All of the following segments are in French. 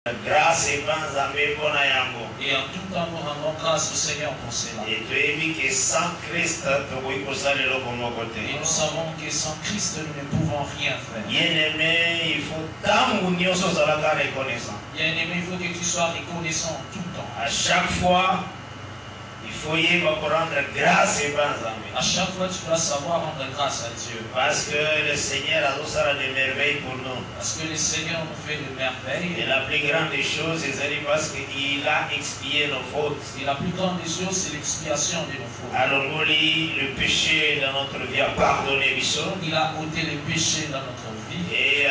Grâce et en tout temps, nous rendons grâce au Seigneur pour cela. Et nous savons que sans Christ, nous ne pouvons rien faire. Bien-aimé, il faut que tu sois reconnaissant tout le temps. À chaque fois, il faut y rendre grâce et à chaque fois, tu dois savoir rendre grâce à Dieu. Parce que le Seigneur a des merveilles pour nous. Parce que le Seigneur nous fait de merveilles. Et la plus grande des choses, c'est parce qu'il a expié nos fautes. Et la plus grande des choses, c'est l'expiation de nos fautes. Alors, le péché dans notre vie a pardonné. Il a ôté les péchés dans notre vie. Et il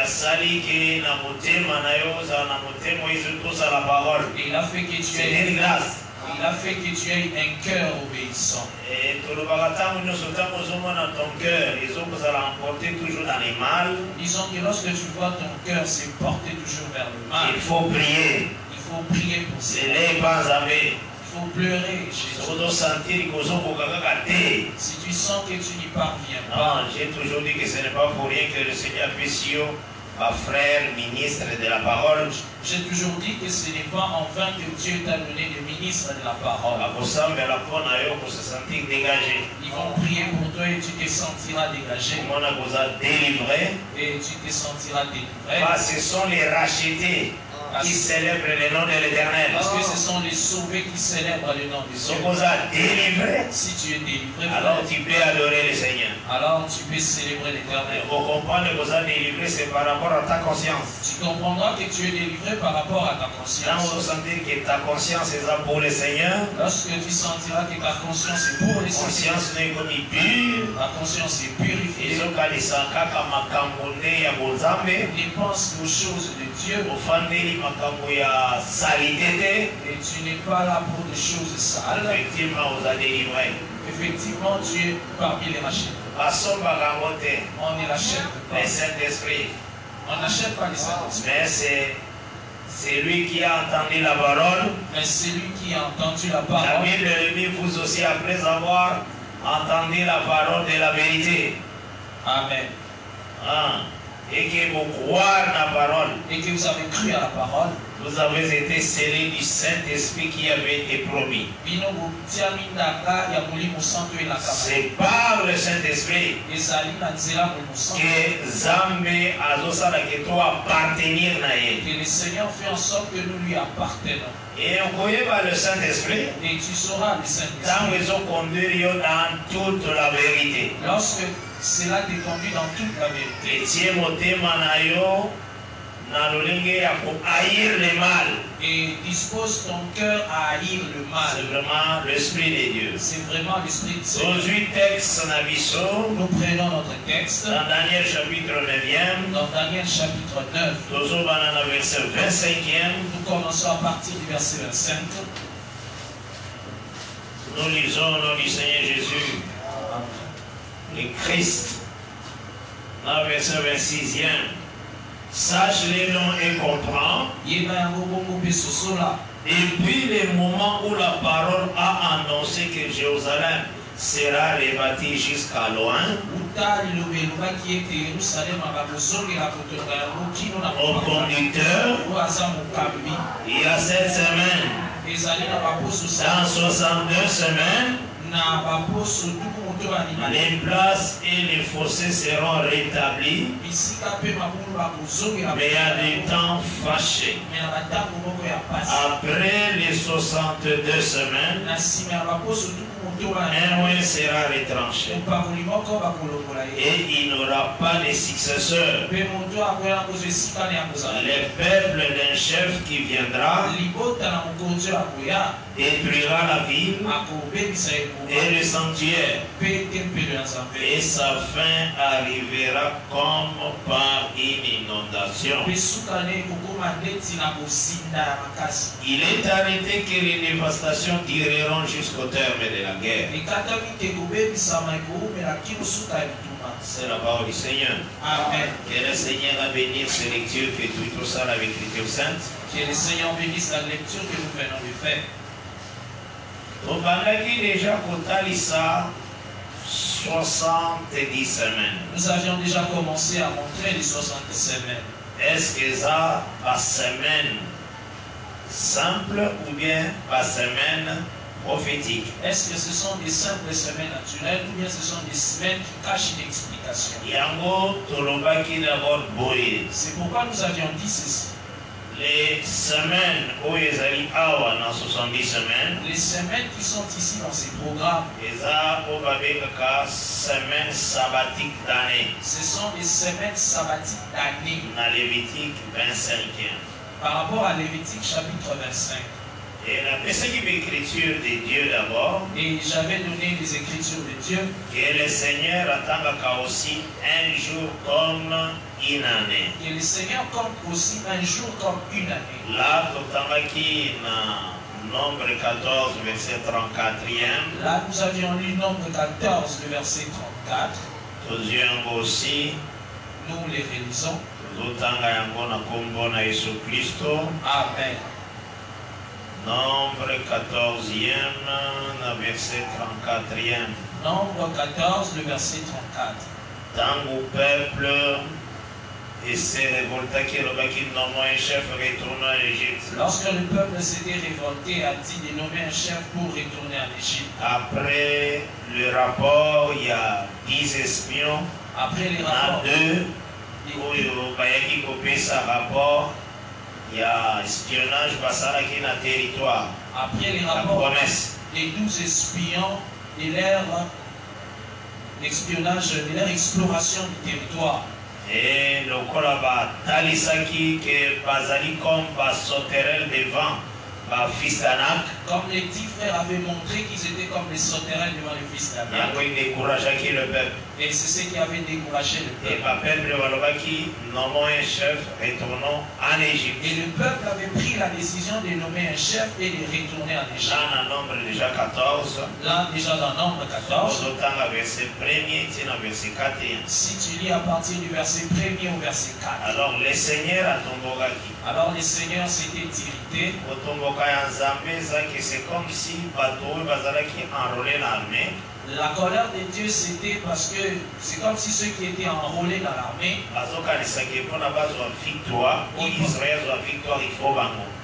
a fait que tu aies une grâce. Il a fait que tu aies un cœur obéissant. Et tout le bagatam nous sommes dans ton cœur, ils ont emporté toujours dans les mal. Disons que lorsque tu vois ton cœur se porter toujours vers le mal, il faut prier. Il faut prier pour ça. Il faut pleurer. Si tu sens que tu n'y parviens pas. Non, j'ai toujours dit que ce n'est pas pour rien que le Seigneur puisse ma frère, ministre de la parole. J'ai toujours dit que ce n'est pas en vain que Dieu t'a donné des ministres de la parole. Ils vont prier pour toi et tu te sentiras dégagé. Et tu te sentiras délivré. Ce sont les rachetés qui célèbrent le nom de l'Éternel. Parce que ce sont les sauvés qui célèbrent le nom de Dieu. Si tu es délivré, alors tu peux adorer le Seigneur. Alors tu peux célébrer l'Éternel. Vous comprenez que vous êtes délivré, c'est par rapport à ta conscience. Tu comprendras que tu es délivré par rapport à ta conscience. Quand vous sentez que ta conscience est pour le Seigneur, lorsque tu sentiras que ta conscience est pour le Seigneur, ta conscience est purifiée. Ne pense qu'aux choses de Dieu. Et tu n'es pas là pour des choses sales. Effectivement, vous êtes délivré. Effectivement, tu es parmi les rachetés. On est rachète. Le Saint-Esprit. On n'achète pas le Saint-Esprit. Mais c'est lui qui a entendu la parole. Mais c'est lui qui a entendu la parole. La Bible vous aussi après avoir entendu la parole de la vérité. Amen. Et que vous croyez la parole. Et que vous avez cru à la parole. Vous avez été scellés du Saint-Esprit qui avait été promis. C'est par le Saint-Esprit que Zambé a appartenir. Que le Seigneur fait en sorte que nous lui appartenons. Et on connaît par le Saint-Esprit. Et tu sauras le Saint-Esprit. Quand ils ont conduit dans toute la vérité. Lorsque cela te conduit dans toute la vérité. Haïr le mal. Et dispose ton cœur à haïr le mal. C'est vraiment l'Esprit de Dieu. C'est vraiment l'Esprit de Dieu. Nous prenons notre texte. Dans Daniel chapitre 9e. Dans Daniel chapitre 9. Verset 25e. Nous commençons à partir du verset 25. Nous lisons au nom du Seigneur Jésus. Le Christ. Dans le verset 26e. Sache les noms et comprends. Depuis le moment où la parole a annoncé que Jérusalem sera rebâtie jusqu'à loin, au conducteur, il y a 7 semaines, dans 62 semaines, les places et les fossés seront rétablis, mais il y a des temps fâchés. Après les 62 semaines, un roi sera retranché et il n'aura pas de successeur. Le peuple d'un chef qui viendra détruira la ville et le sanctuaire, et sa fin arrivera comme par une inondation. Il est arrêté que les dévastations dureront jusqu'au terme de la guerre. C'est la parole du Seigneur. Amen. Que le Seigneur a béni ces lectures, que tout ça avec l'Écriture sainte. Que le Seigneur bénisse la lecture que nous venons de faire. On va déjà compter ça 70 semaines. Nous avions déjà commencé à montrer les 70 semaines. Est-ce que ça, la semaine, simples ou bien par semaine prophétique? Est-ce que ce sont des simples semaines naturelles ou bien ce sont des semaines qui cachent une explication? C'est pourquoi nous avions dit ceci. Les semaines où ils allaient avoir dans 70 semaines, les semaines qui sont ici dans ces programmes, semaines sabbatiques d'année. Ce sont des semaines sabbatiques d'année. Dans Lévitique 25. Par rapport à Lévitique chapitre 25. Et la écriture de Dieu d'abord. Et j'avais donné les écritures de Dieu. Que le Seigneur attend aussi un jour comme une année. Que le Seigneur compte aussi un jour comme une année. Là, Nombre 14, verset 34e. Là, nous avions lu Nombre 14, le verset 34. Aussi. Nous les réalisons. Amen. Nombre 14e, verset 34e. Nombre 14, le verset 34. Tant au peuple et s'est révolté qu'il nommait un chef retourner en Égypte. Lorsque le peuple s'était révolté, a dit de nommer un chef pour retourner en Égypte. Après le rapport, il y a 10 espions. Après les rapports, rapport, il y a espionnage qui dans le territoire. Après les rapports, les 12 espions et leur espionnage, et leur exploration du territoire. Et le Kolaba Talisaki que Bazali comme sauterelle devant fils d'Anak. Comme les 10 frères avaient montré qu'ils étaient comme les sauterelles devant le fils d'Anak. Et c'est ce qui avait découragé le peuple. Et le peuple qui nommant un chef retournant en Égypte. Et le peuple avait pris la décision de nommer un chef et de retourner en Égypte. Là, dans Nombre déjà 14. Là, déjà dans Nombre 14. Verset 1er, verset 4. Si tu lis à partir du verset 1er au verset 4. Alors, le Seigneur a tombé. Alors, le Seigneur s'était irrité. C'est comme si qui enrôlé l'armée. La colère de Dieu, c'était parce que c'est comme si ceux qui étaient enrôlés dans l'armée,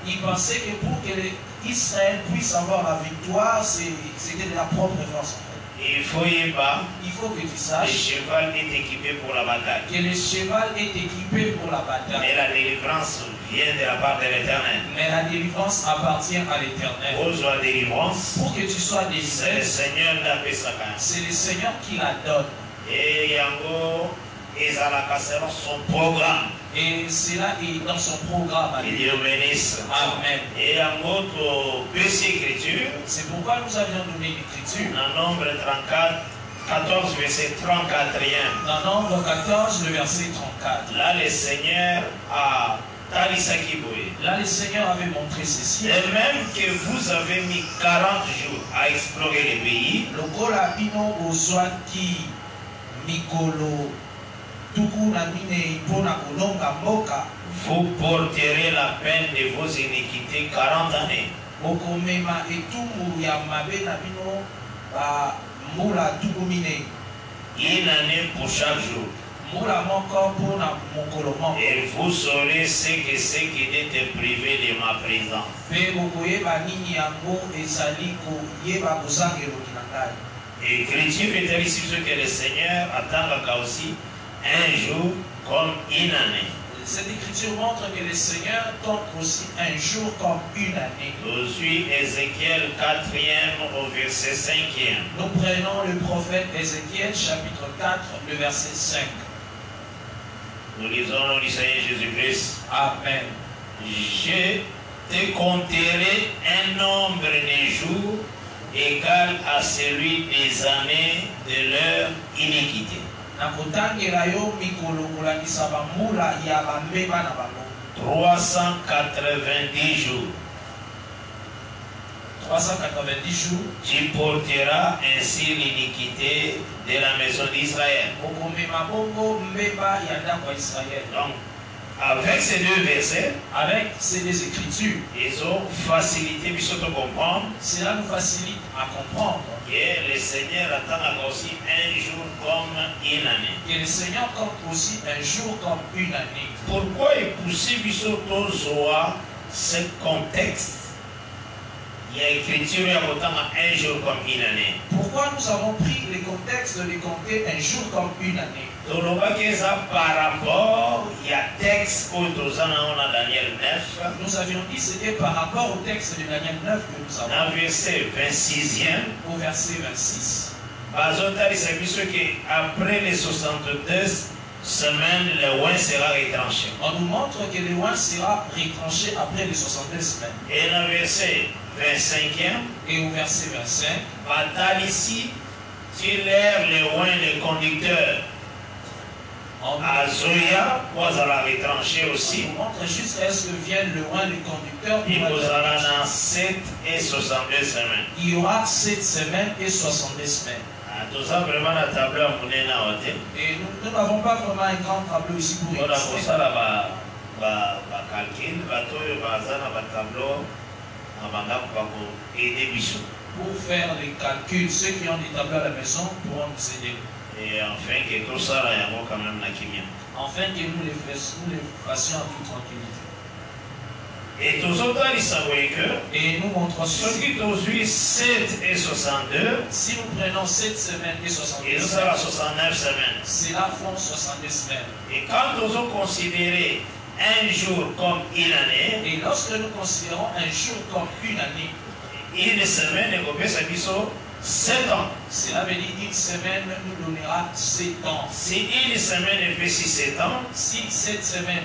ils pensaient que pour que Israël puisse avoir la victoire, c'était de la propre force. Il faut que tu saches le cheval est équipé pour la bataille. Que le cheval est équipé pour la bataille. Mais la délivrance vient de la part de l'Éternel. Mais la délivrance appartient à l'Éternel. Pour que tu sois délivré, c'est le Seigneur c'est le Seigneur qui la donne. Et Yango est son programme. Et cela est dans son programme. Dieu bénisse. Amen. Et Yango écriture. C'est pourquoi nous avions donné l'écriture. Dans Nombre 14, verset 34e. Dans Nombre 14, le verset 34. Là, le Seigneur a Là, le Seigneur avait montré ceci. Et même que vous avez mis 40 jours à explorer les pays, vous porterez la peine de vos iniquités 40 années. Une année pour chaque jour. Et vous saurez ce que c'est qui était privé de ma présence. L'écriture est ici que le Seigneur attend aussi un jour comme une année. Cette écriture montre que le Seigneur compte aussi un jour comme une année. Je suis Ézéchiel 4e au verset 5e. Nous prenons le prophète Ézéchiel chapitre 4, le verset 5. Nous lisons au Seigneur Jésus-Christ. Amen. Je te compterai un nombre de jours égal à celui des années de leur iniquité. 390 jours. 390 jours. Tu porteras ainsi l'iniquité de la maison d'Israël. Donc, avec ces deux versets, avec ces deux écritures, ils ont facilité de comprendre. Cela nous facilite à comprendre que le Seigneur attend aussi un jour comme une année. Que le Seigneur compte aussi un jour comme une année. Pourquoi est possible ce contexte, il y a écriture un jour comme une année. Pourquoi nous avons pris le contexte de les compter un jour comme une année? Par rapport, il y a texte au Daniel 9. Nous avions dit c'était par rapport au texte de Daniel 9 que nous avons. Dans le verset 26e. Au verset 26. Après les 62 semaines, le oin sera retranché. On nous montre que le oin sera retranché après les 62 semaines. Et dans le verset 25e. Et au verset 25. Bataille ici, tu l'air le oin, le conducteur. Azoya, vous allez retrancher aussi. On montre jusqu'à ce que vienne le oin, le conducteur. Et vous allez dans 7 et 62 semaines. Il y aura 7 semaines et 62 semaines. Tout ça vraiment un tableau à mon et nous n'avons pas vraiment un grand tableau ici pour illustrer. Ça là, calcul, tableau, pour faire les calculs, ceux qui ont des tableaux à la maison pourront nous aider. Et enfin que tout ça là, il y a quand même la chimie. Enfin que nous les fassions en toute tranquillité. Et tous autres, ils savaient que. Et nous montrons ceux qui ont 7 et 62. Si nous prenons 7 semaines et 62. Et ça va 69 semaines. Cela font 62 semaines. Et quand nous avons considéré un jour comme une année. Et lorsque nous considérons un jour comme une année. Une semaine est coupée, ça dit 7 ans. Cela veut dire une semaine nous donnera 7 ans. Si une semaine fait 7 ans. Si cette semaine.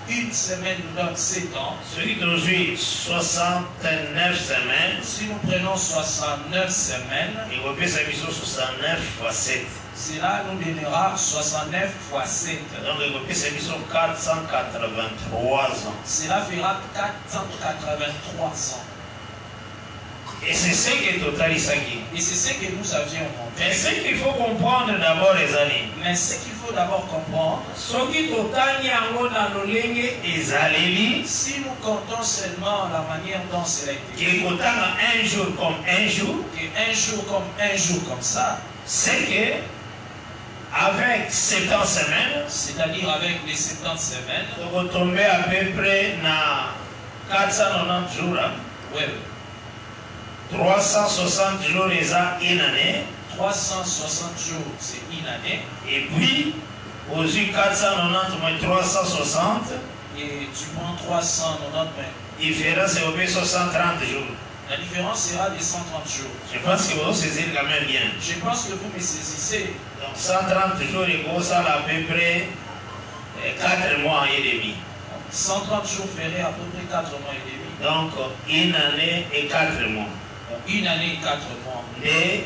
Une semaine nous donne 7 ans. Celui qui nous suit 69 semaines. Si nous prenons 69 semaines, et on peut s'amuser 69 fois 7. Cela nous donnera 69 fois 7. Donc on peut s'amuser 483 ans. Cela fera 483 ans. Et c'est ce qui est total ici. Et c'est ce que nous avions montré. Mais ce qu'il faut comprendre d'abord, les amis. Mais ce qu'il faut d'abord comprendre, si nous comptons seulement la manière dont cela a été fait, un jour comme un jour, et un jour comme un jour comme ça, c'est que avec 70 semaines, c'est-à-dire avec les 70 semaines, on va tomber à peu près dans 490 jours. Oui. 360 jours, c'est une année. 360 jours, c'est une année. Et puis, aux 490 moins 360. Et tu prends 390 moins. Différence, c'est au 130 jours. La différence sera de 130 jours. Je pense que vous saisissez quand même bien. Je pense que vous me saisissez. Donc 130 jours, et gros, ça à peu près 4 mois et demi. 130 jours ferait à peu près 4 mois et demi. Donc, une année et 4 mois. Une année et 4 mois. Et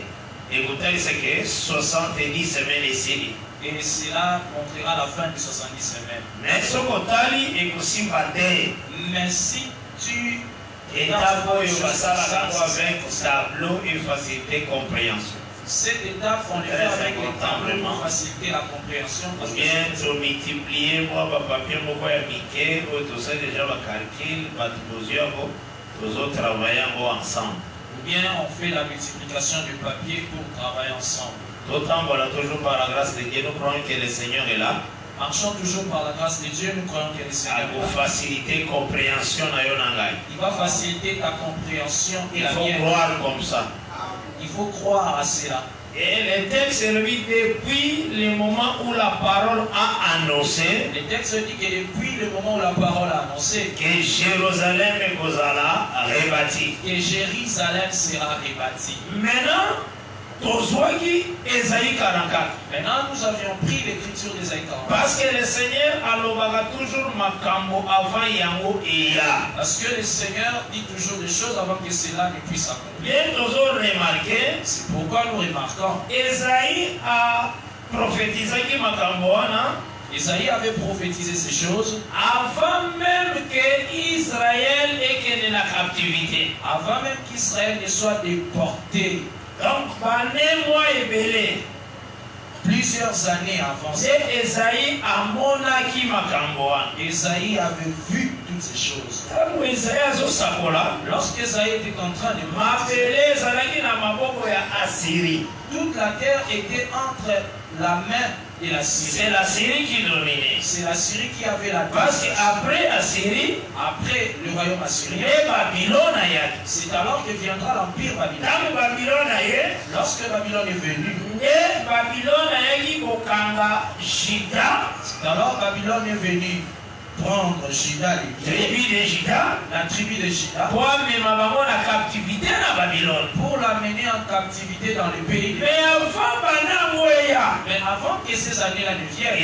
écoutez, c'est que 70 semaines ici. Et cela montrera la fin de 70 semaines. Mais ce que est aussi battu. Mais si tu et d'abord, il va s'arranger avec tableau et faciliter compréhension. Cette étape, on le fait avec le tableau pour faciliter la compréhension. Ou bien, tu multiplies, moi, papier, moi, piqué, tout ça, déjà, va calcul, va tous autres travaillent ensemble. Ou bien, on fait la multiplication du papier pour travailler ensemble. D'autant, voilà, toujours par la grâce de Dieu, nous croyons que le Seigneur est là. Marchons toujours par la grâce de Dieu, nous croyons que le Seigneur est là. Pour faciliter la compréhension. Il va faciliter ta compréhension et la mienne. Il faut croire comme ça. Il faut croire à cela. Et le texte est depuis le moment où la parole a annoncé. Le texte dit que depuis le moment où la parole a annoncé que Jérusalem sera rebâtie. Que Jérusalem sera rebâtie. Maintenant, Esaïe 44. Maintenant, nous avions pris l'écriture d'Esaïe 44. Parce que le Seigneur a toujours makambo avant yango et ya. Parce que le Seigneur dit toujours des choses avant que cela ne puisse accomplir. Bien toujours remarqué. C'est pourquoi nous remarquons. Esaïe a prophétisé que makambo wana. Esaïe avait prophétisé ces choses avant même qu'Israël ait la captivité. Avant même qu'Israël ne soit déporté. Donc, plusieurs années avant ça, Esaïe avait vu toutes ces choses. Lorsque Esaïe était en train de marcher, toute la terre était entre la main et la Syrie. C'est la Syrie qui dominait. C'est la Syrie qui avait la Parce qu'après Assyrie, après le royaume assyrien, c'est alors que viendra l'empire babylonien. Lorsque Babylone est venue, alors Babylone est venue prendre Juda, la tribu de Juda, pour l'amener en captivité dans le pays. Mais avant que ces années-là ne viennent,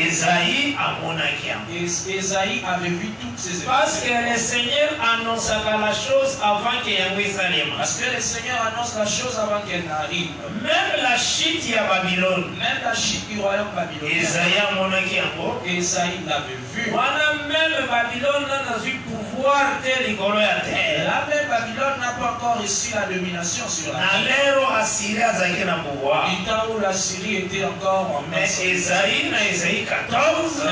Esaïe avait vu toutes ces événements. Parce que le Seigneur annonce la chose avant qu'elle arrive. Parce que le Seigneur annonce la chose avant qu'elle n'arrive. Même la chute de Babylone, même la chute du royaume babylonien, Esaïe l'avait vu. Même Babylone n'a eu pouvoir de l'école à terre. La même Babylone n'a pas encore reçu la domination sur la terre. Du temps où la Syrie était encore en main. Mais Esaïe, dans Esaïe 14,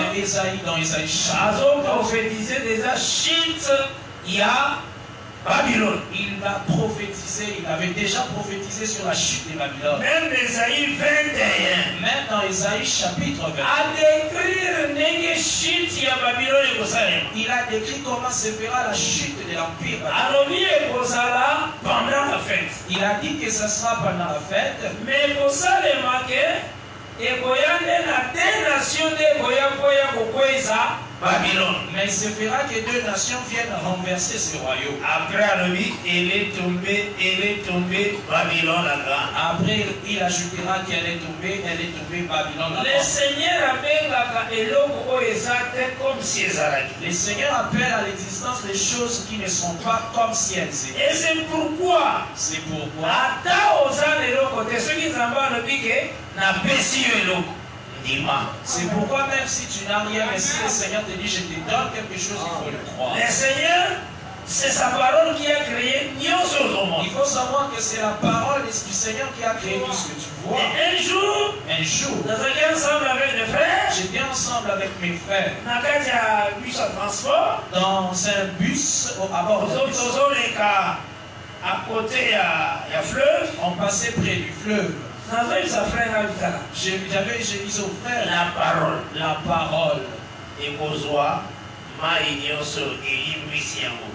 dans Esaïe 14, prophétisé déjà chute, il y a Babylone. Il a prophétisé, il avait déjà prophétisé sur la chute de Babylone. Même Esaïe 21. Même dans Esaïe chapitre 21. Il a décrit comment se fera la chute de l'empire babylonien. Pendant la fête. Il a dit que ce sera pendant la fête. Mais pour ça, les marqués, et Babylone. Mais il se fera que deux nations viennent renverser ce royaume. Après, elle est tombée Babylone. Après, il ajoutera qu'elle est tombée Babylone. Le Seigneur appelle comme si elles allaient. Le Seigneur appelle à l'existence les choses qui ne sont pas comme si elles étaient. Et c'est pourquoi. C'est pourquoi même si tu n'as rien, mais si le Seigneur te dit je te donne quelque chose, il faut le croire. Le Seigneur, c'est sa parole qui a créé. Il faut savoir que c'est la parole du Seigneur qui a créé tout ce que tu vois. Et un jour, j'étais ensemble avec mes frères dans un bus à bord d'un bus. À côté, il y a fleuve. On passait près du fleuve. J'ai dit au frère la parole. Et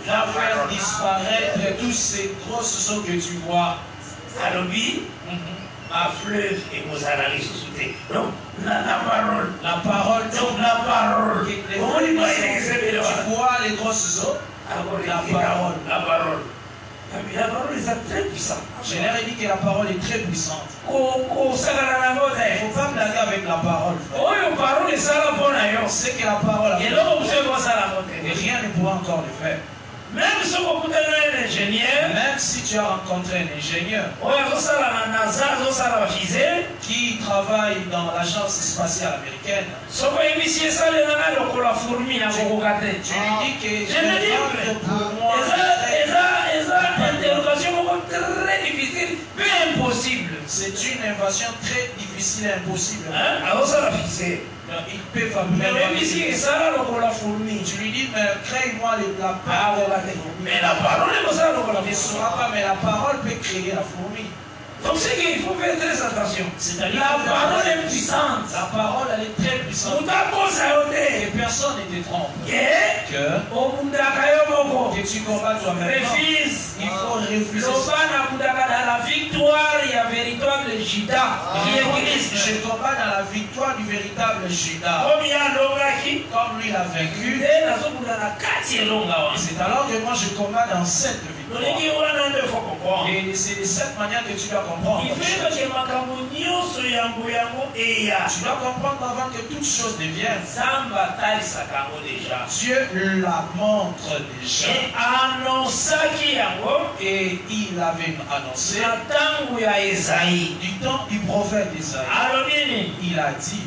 va faire disparaître tous ces grosses eaux que tu vois. Ma fleuve et vos analyses sous-souté. Donc, la parole. La parole. Donc, la parole. Tu vois les grosses eaux. La parole. La parole. La parole est très puissante. Je leur ai dit que la parole est très puissante. Il ne faut pas blaguer avec la parole. C'est que la parole a fait. Et rien ne pourra encore le faire. Même si tu as rencontré un ingénieur qui travaille dans l'agence spatiale américaine, tu lui dis que pour moi, c'est une invention très difficile et impossible. Il peut fabriquer. Tu lui dis, mais crée-moi la parole. Mais la parole ne sera pas, mais la parole peut créer la fourmi. Donc c'est qu'il faut faire très attention. La parole est puissante. La parole, elle est très puissante. Que personne ne te trompe. Que tu combats toi-même. Il faut refuser. Dans la victoire, il y a véritable Juda. Je combats dans la victoire du véritable Juda. Comme lui l'a vaincu. C'est alors que moi je combats dans cette victoire. Et c'est de cette manière que tu dois comprendre. Tu dois comprendre avant que toute chose devienne. Dieu la montre déjà. Et il avait annoncé du temps du prophète Isaïe. Il a dit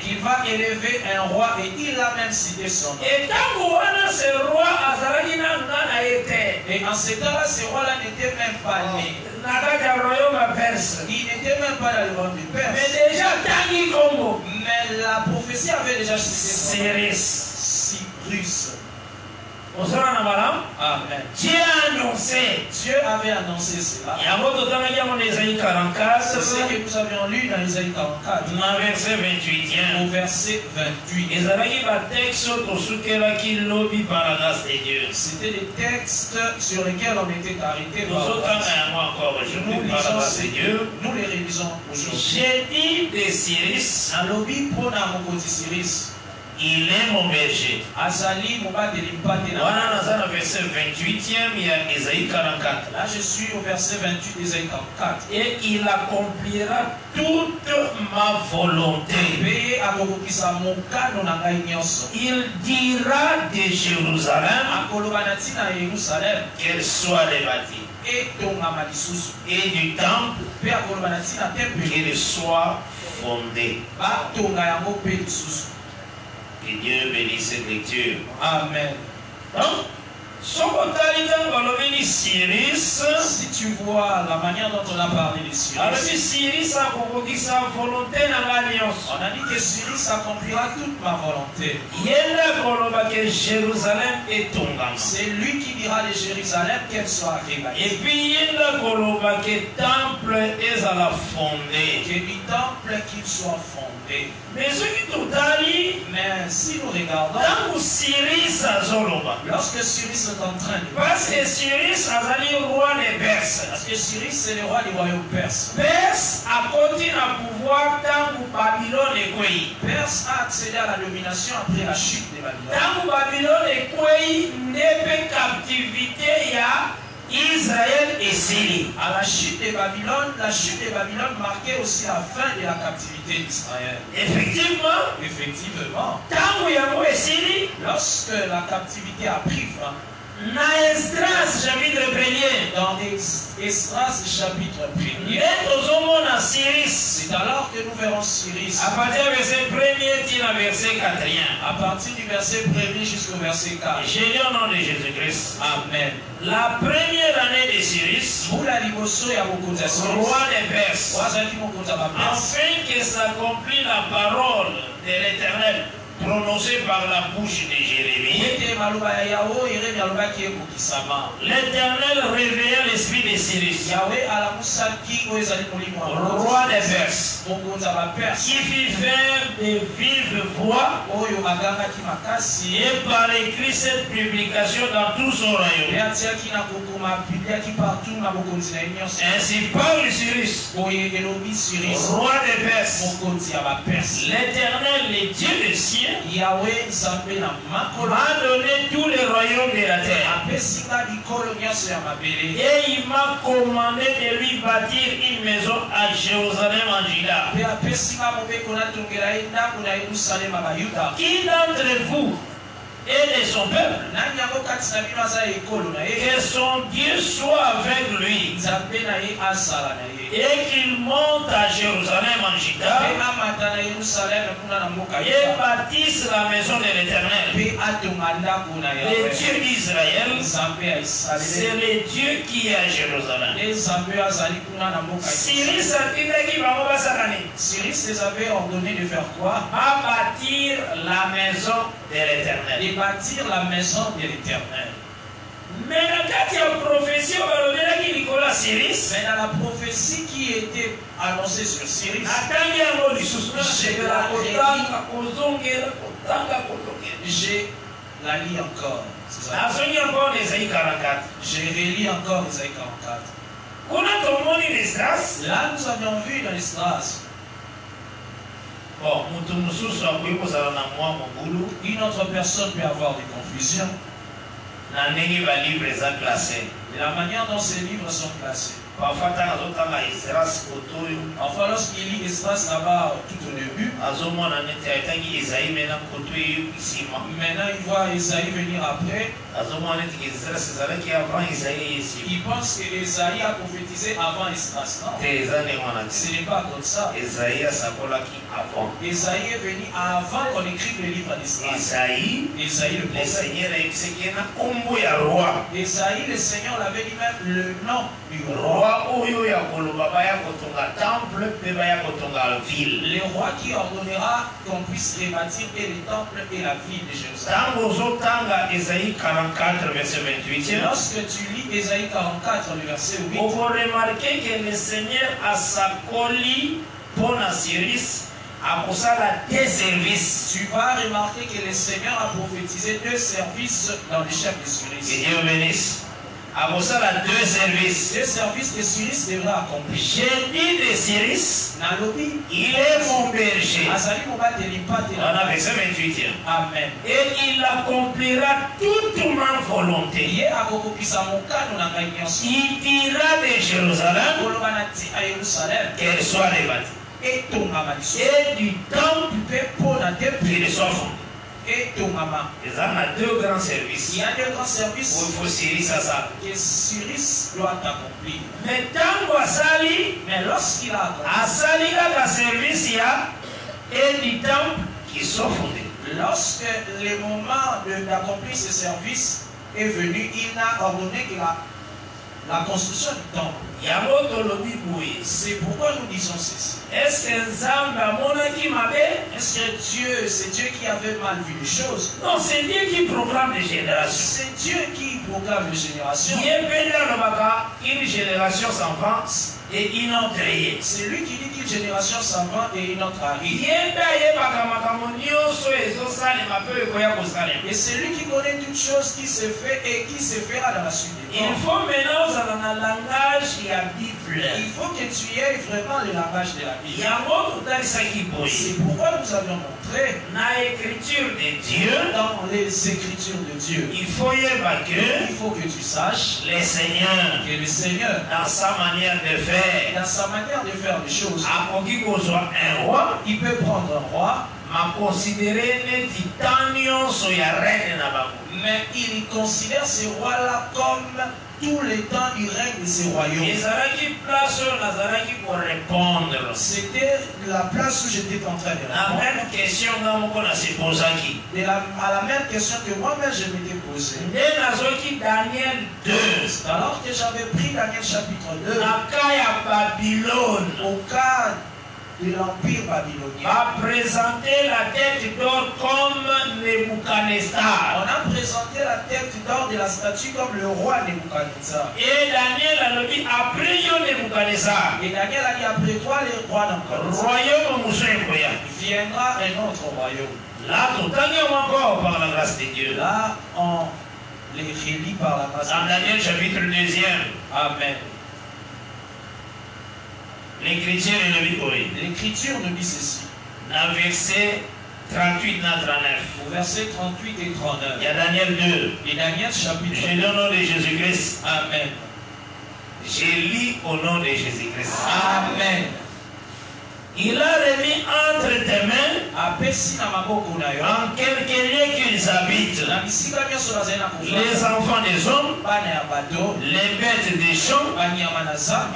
qu'il va élever un roi et il a même cité son nom. Et en ce temps-là, ce roi-là n'était même pas né. Il n'était même pas dans le royaume du Perse. Mais la prophétie avait déjà cité Cyrus. Amen. Dieu a annoncé. Dieu avait annoncé cela. C'est ce que nous avions lu dans Isaïe 44. Dans verset 28. Au verset 28. C'était des textes sur lesquels on était arrêtés. Nous les révisons aujourd'hui. J'ai dit de Cyrus, il est mon berger. Voilà dans le verset 28e, il y a Isaïe 44. Là, je suis au verset 28 d'Isaïe 44. Et il accomplira toute ma volonté. Il dira de Jérusalem qu'elle soit bâtie. Et du temple qu'elle soit fondée. Que Dieu bénisse cette lecture. Amen. Donc, si tu vois la manière dont on a parlé de Cyrus, on a dit que Cyrus accomplira toute ma volonté. C'est lui qui dira de Jérusalem qu'elle soit rebâtie. Et puis que du temple qu'il soit fondé. Mais ce qui tout a dit, mais si nous regardons, lorsque Cyrus est en train de parce que Cyrus a été roi des Perses. Parce que Cyrus c'est le roi du royaume perse. Perse a continué à pouvoir tant que Babylone est quoi. Perse a accédé à la domination après la chute de Babylone. Tant que Babylone est quoi, n'est pas captivité, il y a Israël et Syrie. À la chute de Babylone marquait aussi la fin de la captivité d'Israël. Effectivement. Tant que Syrie, lorsque la captivité a pris fin, Esdras chapitre 1er. Dans Esdras chapitre 1er. C'est alors que nous verrons Cyrus. À partir du verset 1er verset 4. À partir du verset 1er jusqu'au verset 4. J'ai lu au nom de Jésus-Christ. Amen. La première année de Cyrus, roi des Perses, afin que s'accomplisse la parole de l'Éternel prononcé par la bouche de Jérémie. L'Éternel réveilla l'esprit de Cyrus, roi des Perses, qui fit faire de vives voix et par écrit cette publication dans tout son royaume. Ainsi parle Cyrus, roi des Perses. L'Éternel, le Dieu des cieux, m'a donné tous les royaumes de la terre. Et il m'a commandé de lui bâtir une maison à Jérusalem en Juda. Qui d'entre vous et de son peuple, que son Dieu soit avec lui, et qu'il monte à Jérusalem en Juda, et bâtisse la maison de l'Éternel. Le Dieu d'Israël, c'est le Dieu qui est à Jérusalem. Cyrus les avait ordonné de faire quoi? À bâtir la maison de l'Éternel. De bâtir la maison de l'Éternel. Mais dans la prophétie qui était annoncée sur Cyrus, j'ai la lis encore. J'ai relis encore Isaïe 44. Là, nous avions vu dans l'Esdras. Bon, une autre personne peut avoir des confusions. De la manière dont ces livres sont classés. Parfois, lorsqu'il lit Esdras là-bas tout au début, maintenant il voit Esaïe venir après. Il pense que Esaïe a prophétisé avant Esdras. Non, ce n'est pas comme ça. Esaïe est venu avant qu'on écrive le livre d'Esdras. Esaïe, le Seigneur, le Seigneur l'avait dit même le nom du roi. Le roi qui ordonnera qu'on puisse rebâtir et le temple et la ville de Jérusalem. 44, verset 28. Lorsque tu lis Ésaïe 44, le verset 8, vous remarquez que le Seigneur a sacoli pour Cyrus à pour ça la deux services. Tu vas remarquer que le Seigneur a prophétisé 2 services dans le chef de Cyrus. Que Dieu bénisse. À pour ça la 2 services. 2 services que Cyrus devra accomplir. J'ai dit de Cyrus, Nalobi, il est mon berger. On a verset 28. Amen. Et il accomplira toute ma volonté. Il dira de Jérusalem qu'elle soit rebâtie. Et du temple qu'il soit fondé. Et il y a 2 grands services. Il y a 2 grands services où il faut Cyrus à ça. Que Cyrus doit accomplir. Mais tant que Sali, mais lorsqu'il a accompli le service, il y a et du temple qui sont fondés. Lorsque le moment d'accomplir ce service est venu, il a ordonné que la construction du temple. C'est pourquoi nous disons ceci. Est-ce que Dieu, c'est Dieu qui avait mal vu les choses? Non, c'est Dieu qui programme les générations. C'est Dieu qui programme les générations. Une génération s'avance et une autre est. C'est lui qui dit qu'une génération s'en va et une autre arrive. Et c'est lui qui connaît toutes choses qui se fait et qui se fera dans la suite. Il faut maintenant dans le langage de la Bible. Il faut que tu aies vraiment le langage de la Bible. C'est pourquoi nous avions montré dans l'écriture de Dieu, dans les écritures de Dieu, il faut que tu saches le Seigneur, que le Seigneur, dans sa manière de faire les choses, un roi, il peut prendre un roi, mais il considère ce roi-là comme tout le temps du règne de ce royaume. C'était la place où j'étais en train de répondre. À la même question que moi-même je m'étais posée. Alors que j'avais pris Daniel chapitre 2, au cas de l'empire babylonien, a présenté la tête d'or comme Nebuchadnezzar. On a présenté la tête d'or de la statue comme le roi Nebuchadnezzar. Et Daniel a dit après Nebuchadnezzar. Et Daniel a dit après toi le roi Nebuchadnezzar. Royaume viendra un autre royaume. Là, tout encore par la grâce de Dieu. Là, on les relit par la grâce de Dieu. Dans Daniel chapitre 2. Amen. L'écriture nous dit ceci. Dans verset 38 à 39. Au verset 38 et 39. Il y a Daniel 2. Et Daniel chapitre 2. Je lis au nom de Jésus-Christ. Amen. Je lis au nom de Jésus-Christ. Amen. Il a remis entre tes mains en quelques lieux qu'ils habitent les enfants des hommes, les bêtes des champs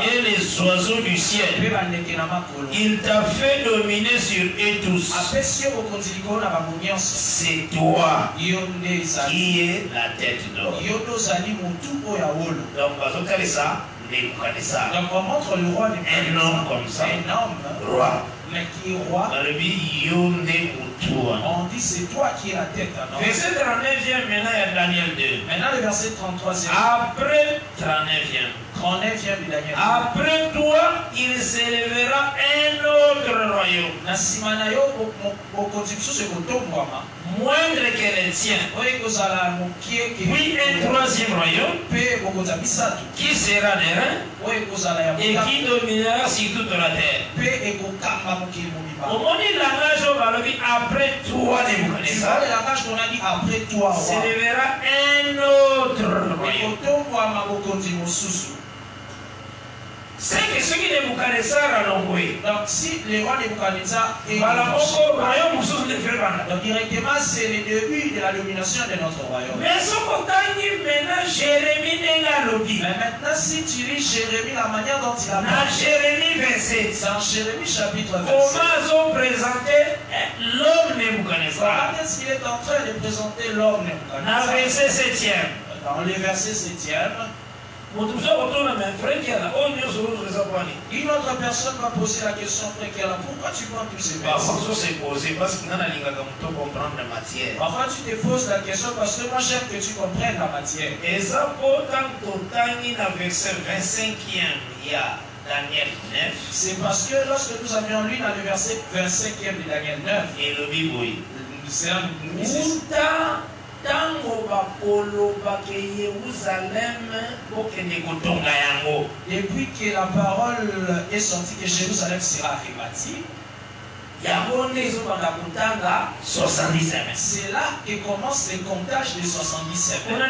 et les oiseaux du ciel. Il t'a fait dominer sur eux tous. C'est toi qui es la tête d'or. Donc, ça. Donc on montre le roi un homme comme ça, un homme roi, mais qui est roi. On dit c'est toi qui es la tête. Verset 39e, maintenant il y a Daniel 2. Maintenant le verset 33. Après 39e. 39e de Daniel 2. Après toi, il s'élèvera un autre royaume. Moindre que le tien. Puis un troisième royaume qui sera des reins et qui dominera sur toute la terre. Au moment du langage, on va le dire après toi, Nebuchadnezzar. Le langage qu'on a dit après toi, s'élèvera un autre royaume. C'est que ce qui Nebuchadnezzar a l'envoyé. Donc si le roi Nebuchadnezzar est donc directement c'est le début de la domination de notre royaume. Mais maintenant si tu lis Jérémie, la manière dont il a parlé, Jérémie 27, dans Jérémie chapitre 27, comment ont présenté l'homme Nebuchadnezzar? Qu'est-ce qu'il est en train de présenter l'homme Nebuchadnezzar? Dans le verset 7e. Dans le verset 7e. Une autre personne va poser la question, frère Kiala, pourquoi tu prends tous ces versets? Parfois tu te poses la question parce que moi j'aime que tu comprennes la matière. C'est parce que lorsque nous avions lu dans le verset 25e de Daniel 9, c'est un depuis que la parole est sortie que Jérusalem sera rebâtie, c'est là que commence le comptage de 70 semaines.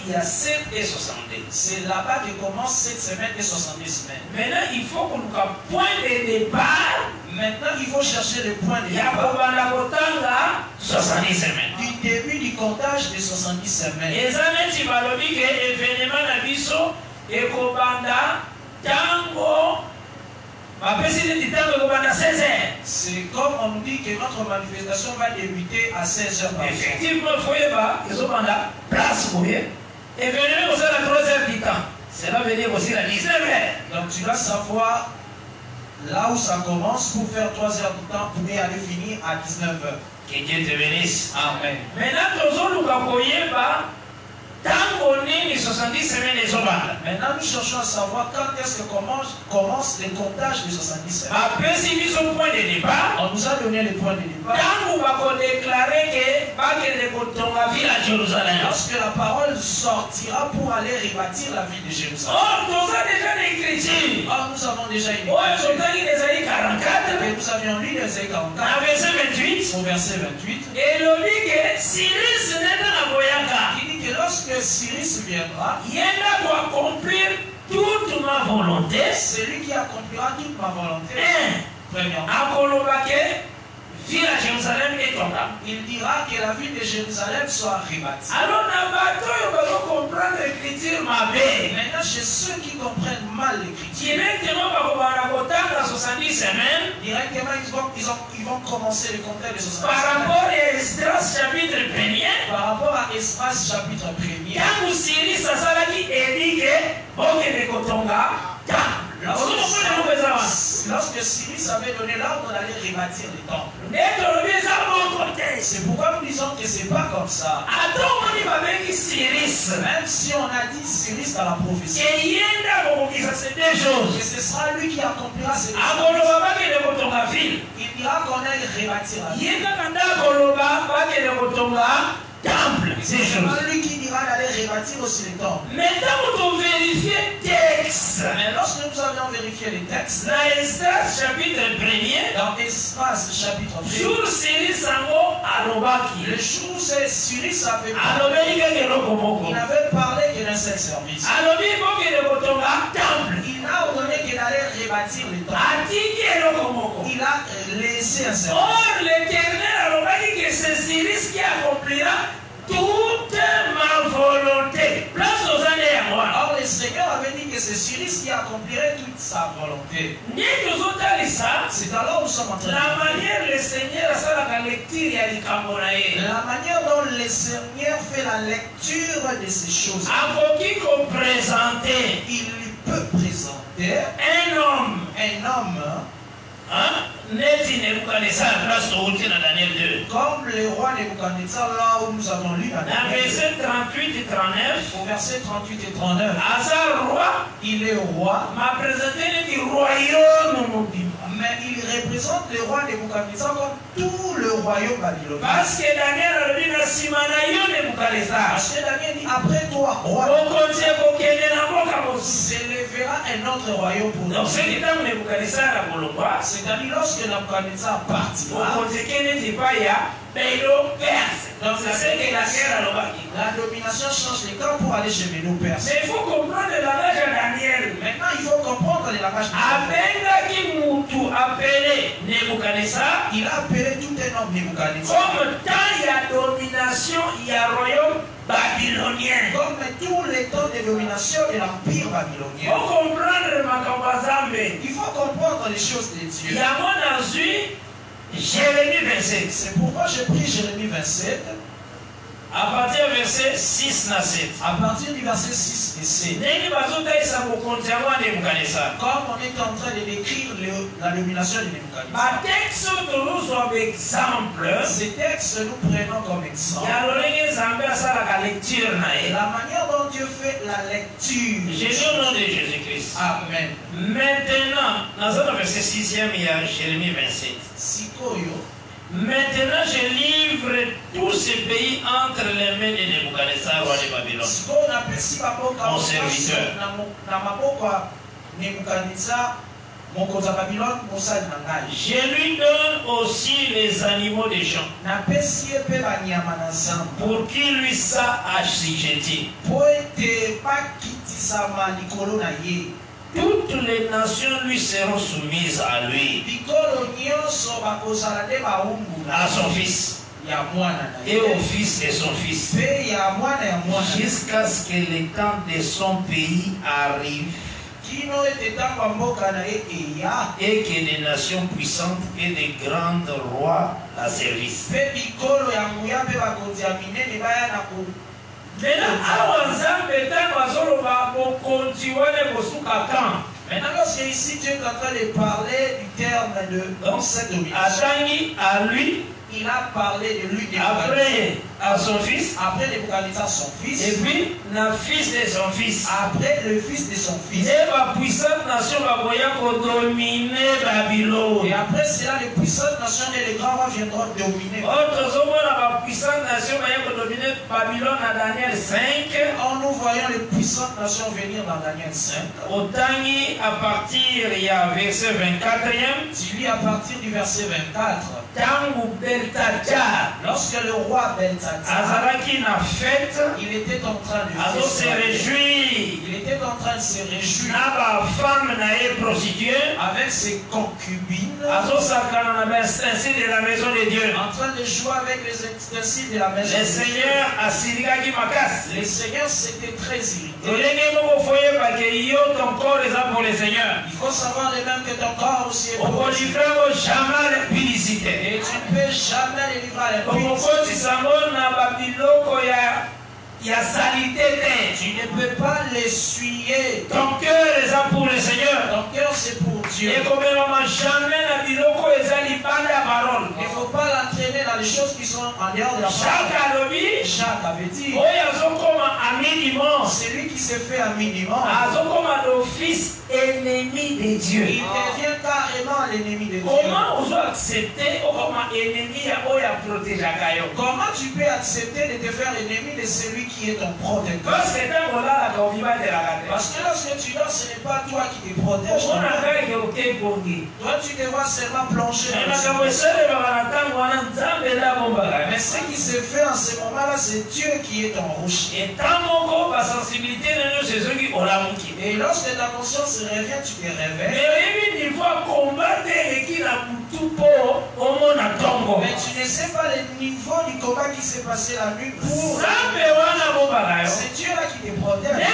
Il y a 7 et 62. C'est là-bas que commence 7 semaines et 70 semaines. Maintenant, il faut qu'on ait un point de départ. Maintenant, il faut chercher le point de départ. 70 semaines. Du début du comptage de 70 semaines. Et ça, c'est l'événement de Bisso et Kobanda Tango. C'est comme on nous dit que notre manifestation va débuter à 16h par jour. Effectivement, il faut y avoir place pour y aller. Et venir aussi à la 3h du temps. Cela veut dire aussi la 19h. Donc tu dois savoir là où ça commence pour faire 3h du temps pour y aller finir à 19h. Que Dieu te bénisse. Amen. Maintenant, maintenant, nous cherchons à savoir quand est-ce que commence le comptage de 70 semaines. On nous a donné le point de départ. Lorsque la parole sortira pour aller rebâtir la ville de Jérusalem. Or, nous avons déjà une écriture. Or, nous avons déjà une écriture. Et nous avions lu les Ésaïe 44. Au verset 28. Et l'obli que Cyrus n'est pas Boyaka. Il dit que lorsque Cyrus viendra, il doit accomplir toute ma volonté. C'est lui qui accomplira toute ma volonté. Premièrement, ville à Jérusalem est tombée. Il dira que la ville de Jérusalem soit rebâtie. Alors, on va comprendre l'écriture ma belle. Maintenant, chez ceux qui comprennent mal l'écriture, directement, ils vont commencer le comptage de 70 semaines. Par rapport à Esdras chapitre 1er, par rapport à Esdras chapitre 1er, quand Cyrus a dit que lorsque Cyrus avait donné l'ordre d'aller rebâtir les temples, c'est pourquoi nous disons que c'est pas comme ça. Même si on a dit Cyrus dans la prophétie, que ce sera lui qui accomplira ces choses. Il dira qu'on aille rebâtir la ville. C'est lui qui dira d'aller rebâtir aussi les temples. Maintenant, vous vérifiez texte. Mais lorsque nous avions vérifié les textes, dans Esdras chapitre 1er, dans Esdras chapitre 1er, le jour où Cyrus avait parlé, il avait parlé que d'un seul service. Il a ordonné qu'il allait rebâtir les temples. Il a laissé un service. Or, l'Éternel a dit que c'est Cyrus qui accomplira toute ma volonté. Or, le Seigneur avait dit que c'est Cyrus qui accomplirait toute sa volonté. C'est alors où nous sommes en train de la manière le Seigneur dont le Seigneur fait la lecture de ces choses. Il peut présenter un homme. Comme le roi Nebuchadnezzar, là où nous avons lu dans verset 38 et 39, au verset 38 et 39, il est roi, mais il représente le roi Nebuchadnezzar comme tout le royaume babylonien. Parce que Daniel a dit après toi, roi, s'élèvera un autre royaume pour nous. C'est-à-dire lorsque Nebuchadnezzar partira, donc la domination change les camps pour aller chez Médo-Perse. Mais il faut comprendre le langage de Daniel. Maintenant, il faut comprendre le langage de Nebuchadnezzar. Il a appelé tout un homme Nebuchadnezzar. Comme tant il y a domination, il y a royaume babylonien. Comme tous les temps de domination de l'empire babylonien. Il faut comprendre il faut comprendre les choses de Dieu. Il y a mon Jérémie 27. C'est pourquoi j'ai pris Jérémie 27. À partir du verset 6 à 7. À partir du verset 6 et 7. Comme on est en train de décrire la domination de Nebuchadnezzar. Ces textes nous prenons comme exemple. La manière dont Dieu fait la lecture. Jésus au nom de Jésus-Christ. Amen. Maintenant, dans le verset 6e, il y a Jérémie 27. Maintenant, je livre tous ces pays entre les mains de Nebuchadnezzar, roi de Babylone. Mon serviteur. Je lui donne aussi les animaux des champs pour qu'il lui soit assujetti. Toutes les nations lui seront soumises à lui, à son fils et au fils de son fils, jusqu'à ce que le temps de son pays arrive et que des nations puissantes et des grands rois la servissent. Maintenant, lorsque ici Dieu est en train de parler du terme de cette domination, à lui, il a parlé de lui, après à son fils, après Nebuchadnezzar son fils, et puis le fils de son fils, après le fils de son fils, et la puissante nation va dominer Babylone. Et après cela, les puissantes nations et les grands rois viendront dominer. La puissante nation va dominer Babylone à Daniel 5. Or nous voyons les puissantes nations venir dans Daniel 5. Au Tangi, à partir, il y a verset 24e. Tu lis à partir du verset 24. Lorsque le roi Beltazar il était en train de se réjouir. Il était en train de se réjouir avec ses concubines, ainsi de la maison de Dieu, en train de jouer avec les ustensiles de la maison de Dieu. Les seigneurs s'étaient très irrités. Il faut savoir les mêmes que ton corps aussi est pour et tu ne peux jamais les livrer à tu ne peux pas l'essuyer. Ton cœur est pour le Seigneur. Ton cœur c'est pour Dieu. Il ne faut pas l'entraîner dans les choses qui sont en dehors de la parole. Jacques avait dit, c'est lui qui s'est fait un minimum. Ennemi de Dieu. Il devient carrément l'ennemi de Dieu. Comment vous acceptez comme ennemi à protéger? Comment tu peux accepter de te faire ennemi de celui qui est ton protecteur? Parce que lorsque tu dors, ce n'est pas toi qui te protège. Toi, tu te vois seulement plonger. Mais ce qui se fait en ce moment-là, c'est Dieu qui est ton rocher. Et lorsque ta conscience se réveille, tu te réveilles. Mais tu ne sais pas le niveau du combat qui s'est passé la nuit pour. C'est Dieu là qui te protège.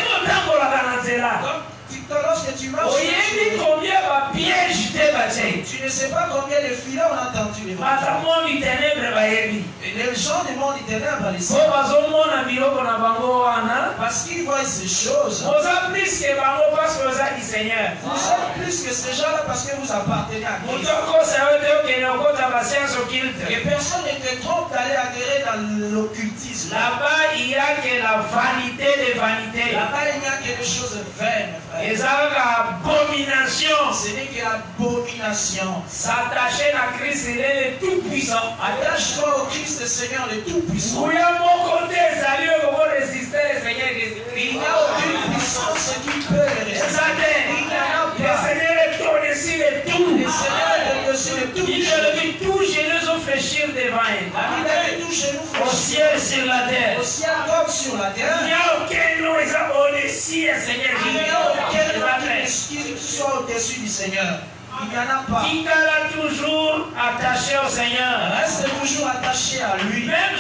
Lorsque tu marches, tu ne sais pas combien de filets on a tendu les gens du monde des ténèbres parce qu'ils voient ces choses. Vous êtes plus que ces gens-là parce que vous appartenez à Christ. Et personne ne te trompe d'aller adhérer dans l'occultisme. Là-bas, il n'y a que la vanité des vanités. Là-bas, il n'y a que des choses vaines, frère. Et ça, l'abomination. Ce n'est que l'abomination. S'attacher à Christ, il est le tout-puissant. Attache-toi au Christ, le Seigneur, le tout-puissant. Il n'y a mon côté, salut, comment résister le Seigneur Jésus-Christ. Il n'y a aucune puissance qui peut le résister. Il n'y en a pas. Le Seigneur est au-dessus de tout. Le Seigneur est au-dessus de tout. Il a dit tout genoux ont fléchir devant lui. La Bible dit tout genoux au ciel et sur la terre. Au ciel comme sur la terre. Il n'y a aucun nom au-dessus du Seigneur Jésus. Il n'y a aucun nom qui soit au-dessus du Seieur. Il n'y en a pas. Qui est toujours attaché au Seigneur. Reste toujours attaché à lui. Même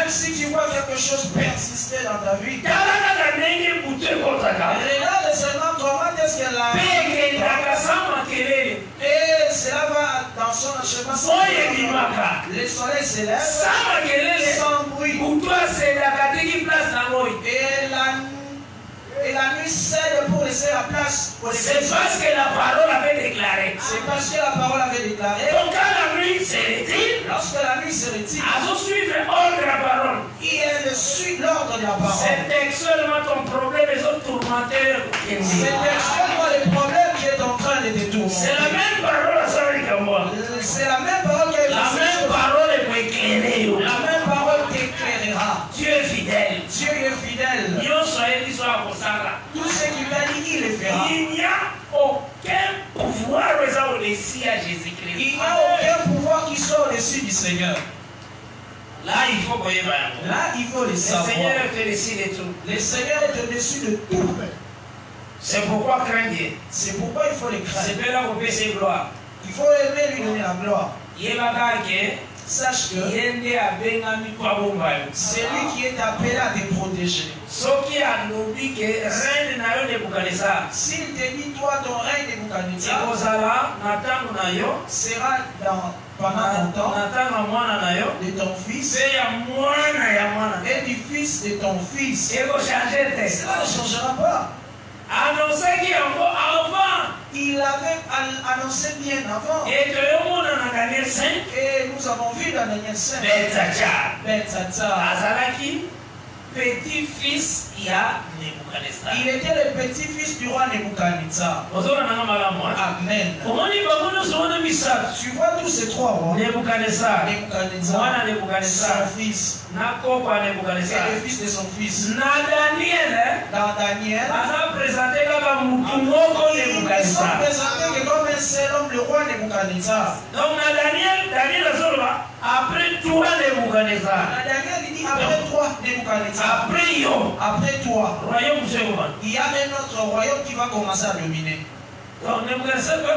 si tu vois quelque chose persister dans ta vie. Regarde seulement comment est-ce qu'elle a. Et cela va dans son achèvement. Le soleil s'élève sans bruit. Et la nuit cède pour laisser la place pour les c'est parce que la parole avait déclaré. C'est parce que la parole avait déclaré. Donc quand la nuit se retire, lorsque la nuit se retire, la parole. Il suit l'ordre de la parole. C'est textuellement ton problème, les autres tourmenteurs. C'est textuellement le problème qui est en train de te tourmenter. C'est la même parole à ça avec moi. C'est la même parole qui est la même parole peut éclairer. La même parole t'éclairera. Dieu est fidèle. Dieu est fidèle. Tout ce qu'il a dit, il le fera. Il n'y a aucun pouvoir au-dessus à Jésus-Christ. Il n'y a aucun pouvoir qui soit au-dessus du Seigneur. Là, il faut qu'on y aille. Là, il faut le savoir. Le Seigneur est au-dessus de tout. Le Seigneur est au-dessus de tout. C'est pourquoi craindre. C'est pourquoi il faut le craindre. C'est là qu'on peut ses gloires. Il faut aimer lui donner la gloire. Sache que c'est lui qui est appelé à te protéger. S'il te dit toi ton règne de Nebuchadnezzar sera pendant ton temps de ton fils et du fils de ton fils. Cela ne changera pas. Il avait annoncé bien avant. Et nous avons vu dans Daniel 5. Petit-fils, il y a Nebuchadnezzar. Il était le petit-fils du roi Nebuchadnezzar. Amen. Tu vois tous ces trois rois. Nebuchadnezzar, son fils. Et le fils de son fils. Dans Daniel, ils sont présentés comme un seul homme, le roi Nebuchadnezzar. Donc Daniel après toi Nebuchadnezzar. Daniel il dit après toi Nebuchadnezzar. Après toi. Il y a un autre royaume qui va commencer à dominer. Donc Nebuchadnezzar va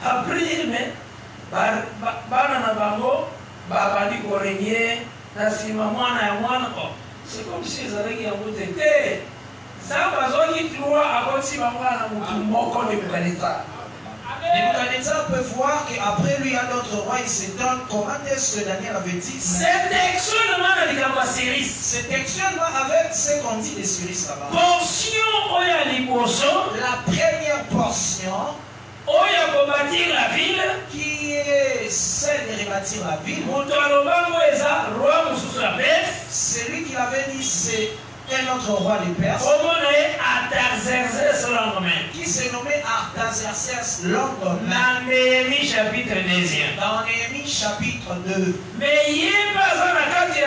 après mais c'est comme si ils avaient dit Nebuchadnezzar peut voir qu'après lui, il y a d'autres rois, il s'étonne comment est-ce que Daniel avait dit. C'est textuellement avec ce qu'on dit de Cyrus là-bas. La première portion qui est celle de rebâtir la ville. C'est lui qui l'avait dit, c'est un autre roi des Perses qui s'est nommé Artaxerxès Longomène. Dans Néhémie chapitre 2. Dans Néhémie chapitre 2. Mais il n'y a pas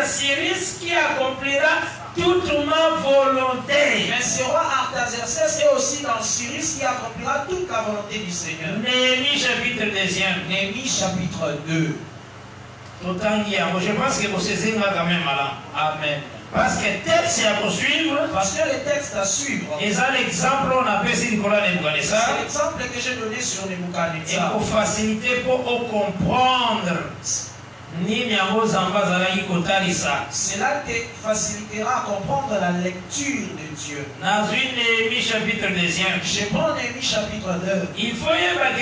un Cyrus qui accomplira toute ma volonté. Mais ce roi Artaxerxès est aussi dans Cyrus qui accomplira toute la volonté du Seigneur. Néhémie chapitre 2. Néhémie chapitre 2. Je pense que vous saisissez quand même là. Amen. Parce que le texte est à poursuivre. Parce que le texte à suivre. Et ça, l'exemple, on appelle c'est Nicolas Nebuchadnezzar. C'est l'exemple que j'ai donné sur Nebuchadnezzar. Et pour faciliter, pour comprendre. Cela te facilitera à comprendre la lecture de Dieu. Dans une Néhémie chapitre 2. Je prends Néhémie chapitre 2. Il faut y avoir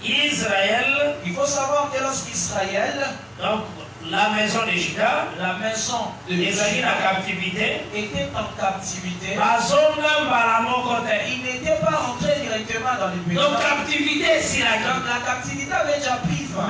Israël. Il faut savoir que lorsqu'Israël, donc la maison de Juda, la maison de Juda était en captivité. Il n'était pas rentré directement dans le pays. Donc captivité, si la captivité avait déjà pris fin.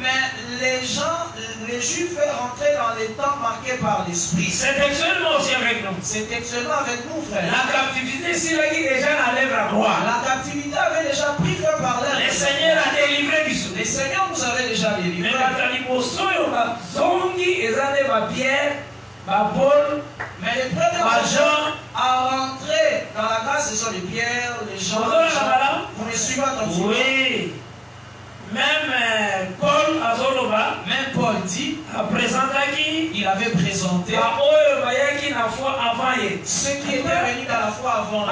Mais les gens, les Juifs rentraient dans les temps marqués par l'Esprit. C'est textuellement aussi avec nous. C'est textuellement avec nous, frère. La captivité, si la qui déjà n'enlève la croix. La captivité avait déjà pris fin par l'air. Le Seigneur a délivré du sou. Le Seigneur nous avait déjà délivré. Mais mais les premiers gens à rentrer dans la grâce, ce sont les pierres, les gens. Vous me suivez attentivement? Oui. Même Paul dit, il avait présenté ceux qui étaient venus dans la foi avant.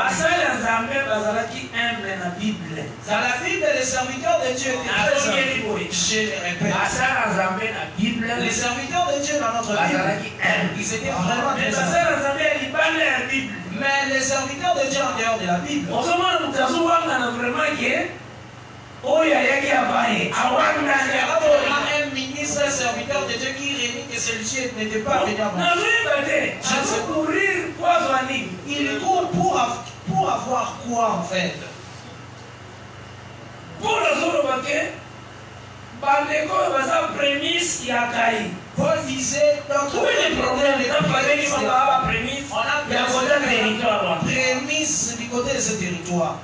Dans la Bible, les serviteurs de Dieu étaient très. Je le répète. Les serviteurs de Dieu dans notre Bible, ils étaient vraiment très. Mais les serviteurs de Dieu en dehors de la Bible, il y a un ministre, un serviteur de Dieu qui réunit que celui-ci n'était pas venu avant. Il court pour avoir quoi en fait? Pour le Paul disait, donc, on a prémisse du côté de ce territoire.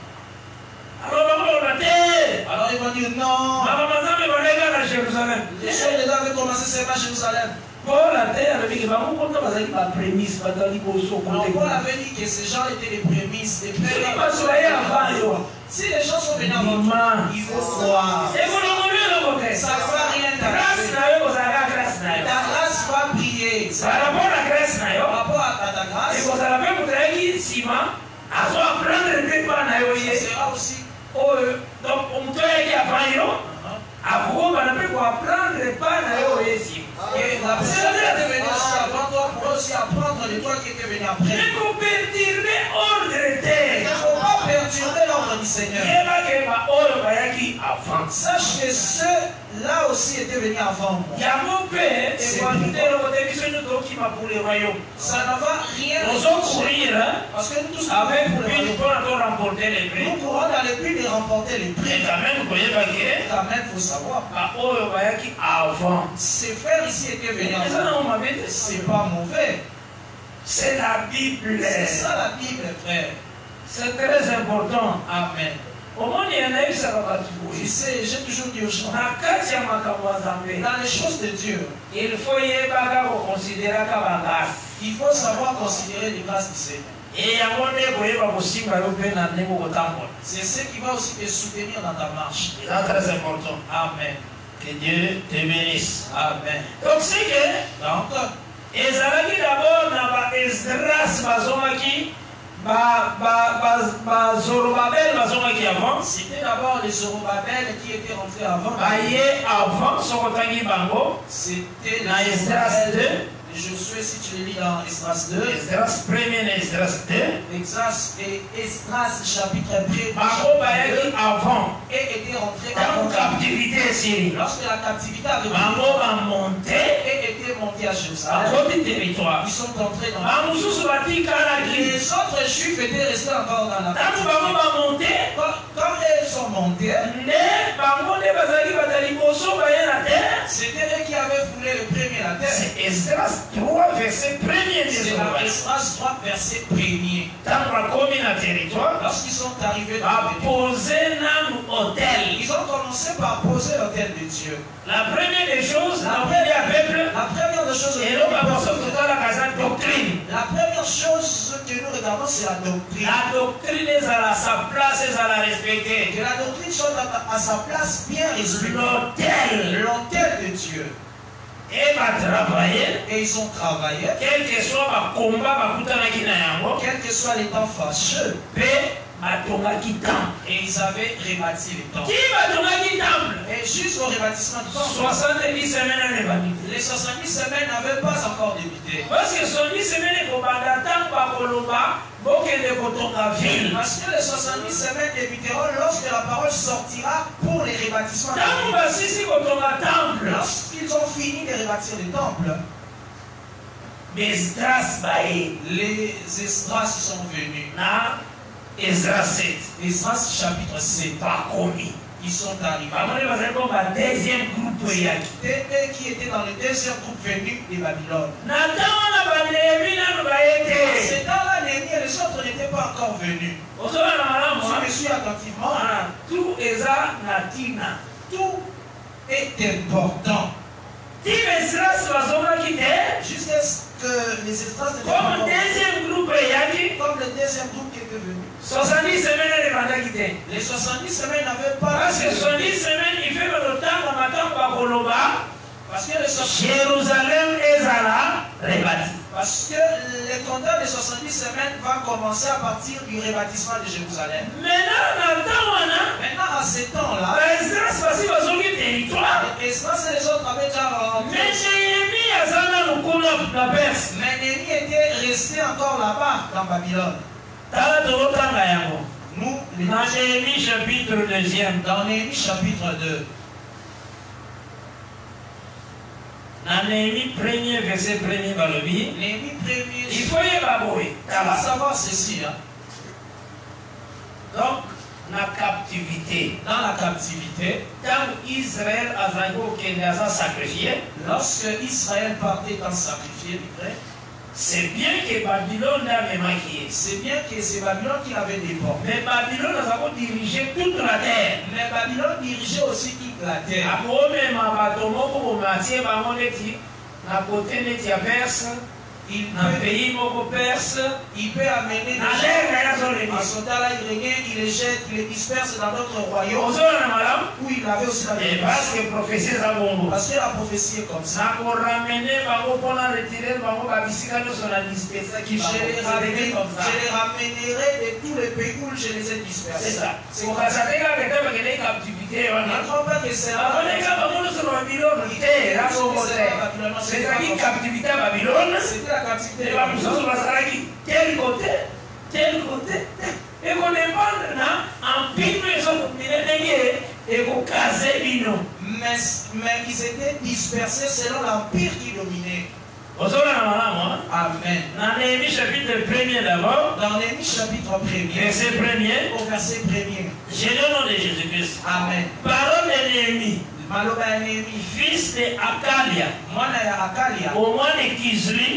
Alors ils vont dire non. Les choses de Dieu avaient commencé seulement à Jérusalem. Paul avait dit que ces gens étaient les prémices, les premiers. Si les gens sont venus avant toi, ils vont croire. Ça ne va rien t'arriver. Ta grâce va briller. Par rapport à ta grâce, ça sera aussi. Donc, on peut aller à Bayo. Après, on va apprendre pas Et la personne qui est venue aussi avant toi pour aussi apprendre de toi qui était venu après. Il faut perturber l'ordre de terre. Il ne faut pas perturber l'ordre du Seigneur. Sache que ceux-là aussi étaient venus avant moi. Ça ne va rien changer. Parce que nous tous nous courons dans les buts de remporter les prix. Quand même, il faut savoir. Ces frères ici étaient venus avant. C'est pas mauvais. C'est la Bible. C'est ça la Bible, frère. C'est très important. Amen. Tu sais, j'ai toujours dit aux gens, dans les choses de Dieu, il faut savoir considérer les grâces du Seigneur. C'est ce qui va aussi te soutenir dans ta marche. C'est très important. Amen. Que Dieu te bénisse. Amen. Donc c'est que d'abord dans Esdras c'était d'abord les Zorobabel qui étaient rentrés avant. C'était les Esdras 2. Josué, si tu le lis dans Esdras 2. Esdras 1 et Esdras 2. Esdras chapitre 1 et était rentré en captivité ici. Lorsque la captivité avait monté et était monté à Jérusalem. Ils sont entrés dans la les autres juifs étaient restés encore dans la captivité. Quand ils sont montés, c'était eux qui avaient foulé le premier la terre. C'est Esdras 3, verset 1er. C'est Esdras 3, verset 1er. Lorsqu'ils sont arrivés dans ils ont commencé par poser l'autel de Dieu. La première des choses, la première chose que nous regardons, c'est la doctrine. La doctrine est à sa place, est à la respecter. Que la doctrine soit à sa place bien respectée. L'autel de Dieu. Et ils ont travaillé. Quel que soit les temps fâcheux. Et ils avaient rebâti les temples. Et juste au rebâtissement du temple, 70 semaines. Les 70 semaines n'avaient pas encore débuté. Parce que 70 semaines, parce que les 70 semaines débuteront lorsque la parole sortira pour les rebâtissements. Lorsqu'ils ont fini de rebâtir les temples, les Esdras sont venus. Esdras 7. Esdras chapitre 7. Ils sont arrivés. Deuxième groupe. C'était eux qui étaient dans le deuxième groupe venu de Babylone. C'est dans la Néhémie et les autres n'étaient pas encore venus. Je me suis attentivement. Tout est important. Jusqu'à ce que les Esdras étaient comme le deuxième groupe qui était venu. 70 semaines. Les 70 semaines n'avaient pas. Parce que 70 semaines, il fait le temps dans ma camp à Koloba. Parce que Jérusalem est à la rebâtie. Parce que le compteur des 70 semaines va commencer à partir du rebâtissement de Jérusalem. Maintenant, à ce temps-là, Esdras et les autres avaient déjà rentré. Mais Néhémie était resté en encore là-bas dans Babylone. Nous, dans Néhémie chapitre 2. Dans Néhémie chapitre 2. Dans Néhémie 1er verset 1er balobi. Néhémie 1er. Il faut savoir ceci. Hein? Donc, la captivité. Dans la captivité. Quand Israël a sacrifié. Lorsque Israël partait en sacrifier, c'est bien que Babylone l'avait maquillé. C'est bien que c'est Babylone qui avait des ports. Mais Babylone a dirigé toute la terre. Mais Babylone dirigeait aussi toute la terre. Il peut amener des gens. En ce temps-là, il les jette, il les disperse dans d'autres royaumes. Où il avait aussi la vérité. Parce que la prophétie est comme ça. Je les ramènerai de tous les pays où je les ai dispersés. C'est ça. C'est pour ça c'était la captivité. Tel côté. Et qu'on est pas en pire, mais ils étaient dispersés selon l'empire qui dominait. Amen. Dans Néhémie chapitre 1er d'abord. Dans Néhémie chapitre 1er. Verset 1er. Au verset 1er. J'ai le nom de Jésus-Christ. Amen. Parole de Néhémie. Fils de Akalia. Au moins de Kizli.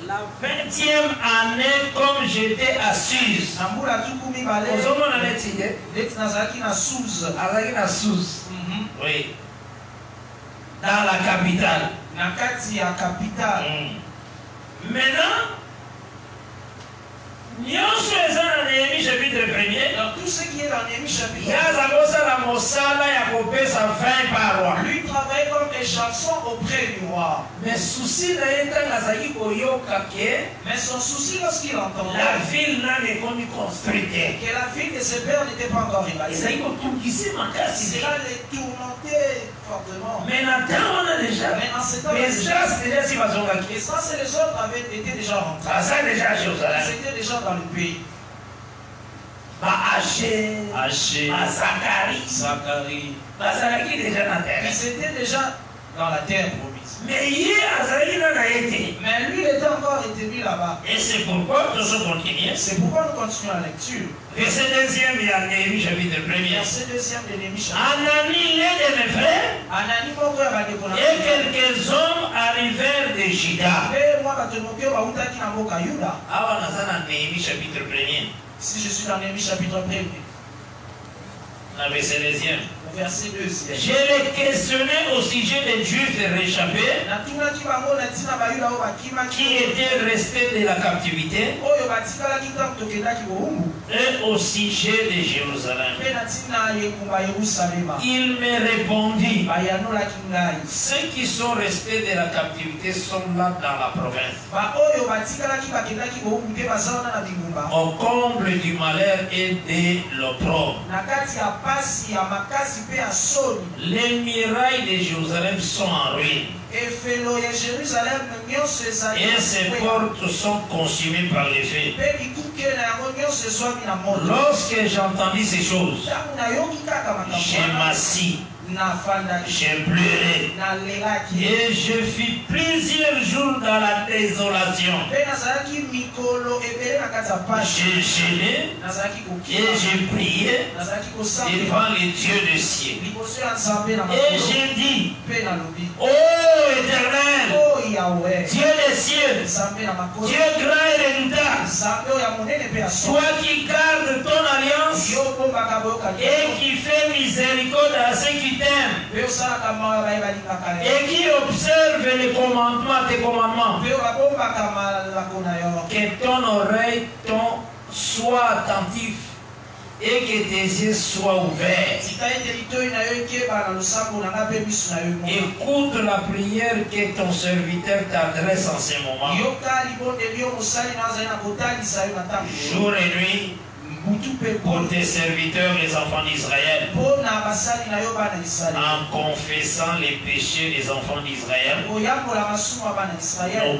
La 20e année, comme j'étais à Suse. Oui. Dans la capitale. Maintenant, dans tout ce qui est dans Néhémie chapitre 1. Lui travaille comme des chansons auprès du roi. Mais son souci lorsqu'il entendait la ville n'est pas construite, que la ville de ses pères n'était pas encore réalisée, cela les tourmentait fortement. Mais en ce temps, et ça, c'est les autres avaient été déjà rentrés. Ils étaient déjà dans le pays. Zacharie. Ils étaient déjà dans la terre promise. Mais lui, il était encore établi là-bas. Et c'est pourquoi nous continuons. C'est pourquoi nous continuons la lecture. Verset 2e de Néhémie chapitre 1er. Verset 2e de Néhémie chapitre 1er. Anani, l'un de mes frères, et quelques hommes arrivèrent de Juda. Néhémie chapitre 1er. Si je suis dans Néhémie chapitre 1er. Verset 2e. Verset 2e. Je les questionnais au sujet des Juifs réchappés qui étaient restés de la captivité et au sujet de Jérusalem. Il me répondit, ceux qui sont restés de la captivité sont là dans la province, au comble du malheur et de l'opprobre. Les murailles de Jérusalem sont en ruine. Et ses portes sont consumées par les feux. Lorsque j'entendis ces choses, je m'assis, j'ai pleuré et je fis plusieurs jours dans la désolation. J'ai gêné et j'ai prié devant les dieux du ciel. Et j'ai dit, ô Éternel, Dieu des cieux, Dieu grand et redoutable, toi qui gardes ton alliance et qui fais miséricorde à ceux qui t'aiment et qui observe les commandements, tes commandements, que ton oreille soit attentif et que tes yeux soient ouverts. Écoute la prière que ton serviteur t'adresse en ce moment. Jour et nuit, pour tes serviteurs les enfants d'Israël, en confessant les péchés des enfants d'Israël, nos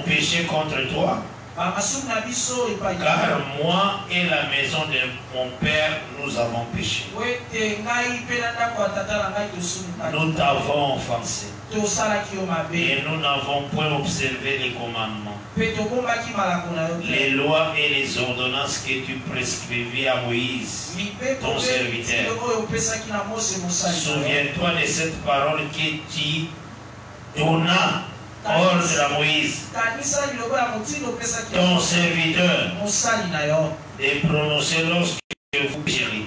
péchés contre toi. Car moi et la maison de mon père, nous avons péché. Nous t'avons offensé. Et nous n'avons point observé les commandements, les lois et les ordonnances que tu prescrivis à Moïse, ton serviteur. Souviens-toi de cette parole que tu donnas ordre à Moïse, ton serviteur, de prononcer lorsque vous pécherez.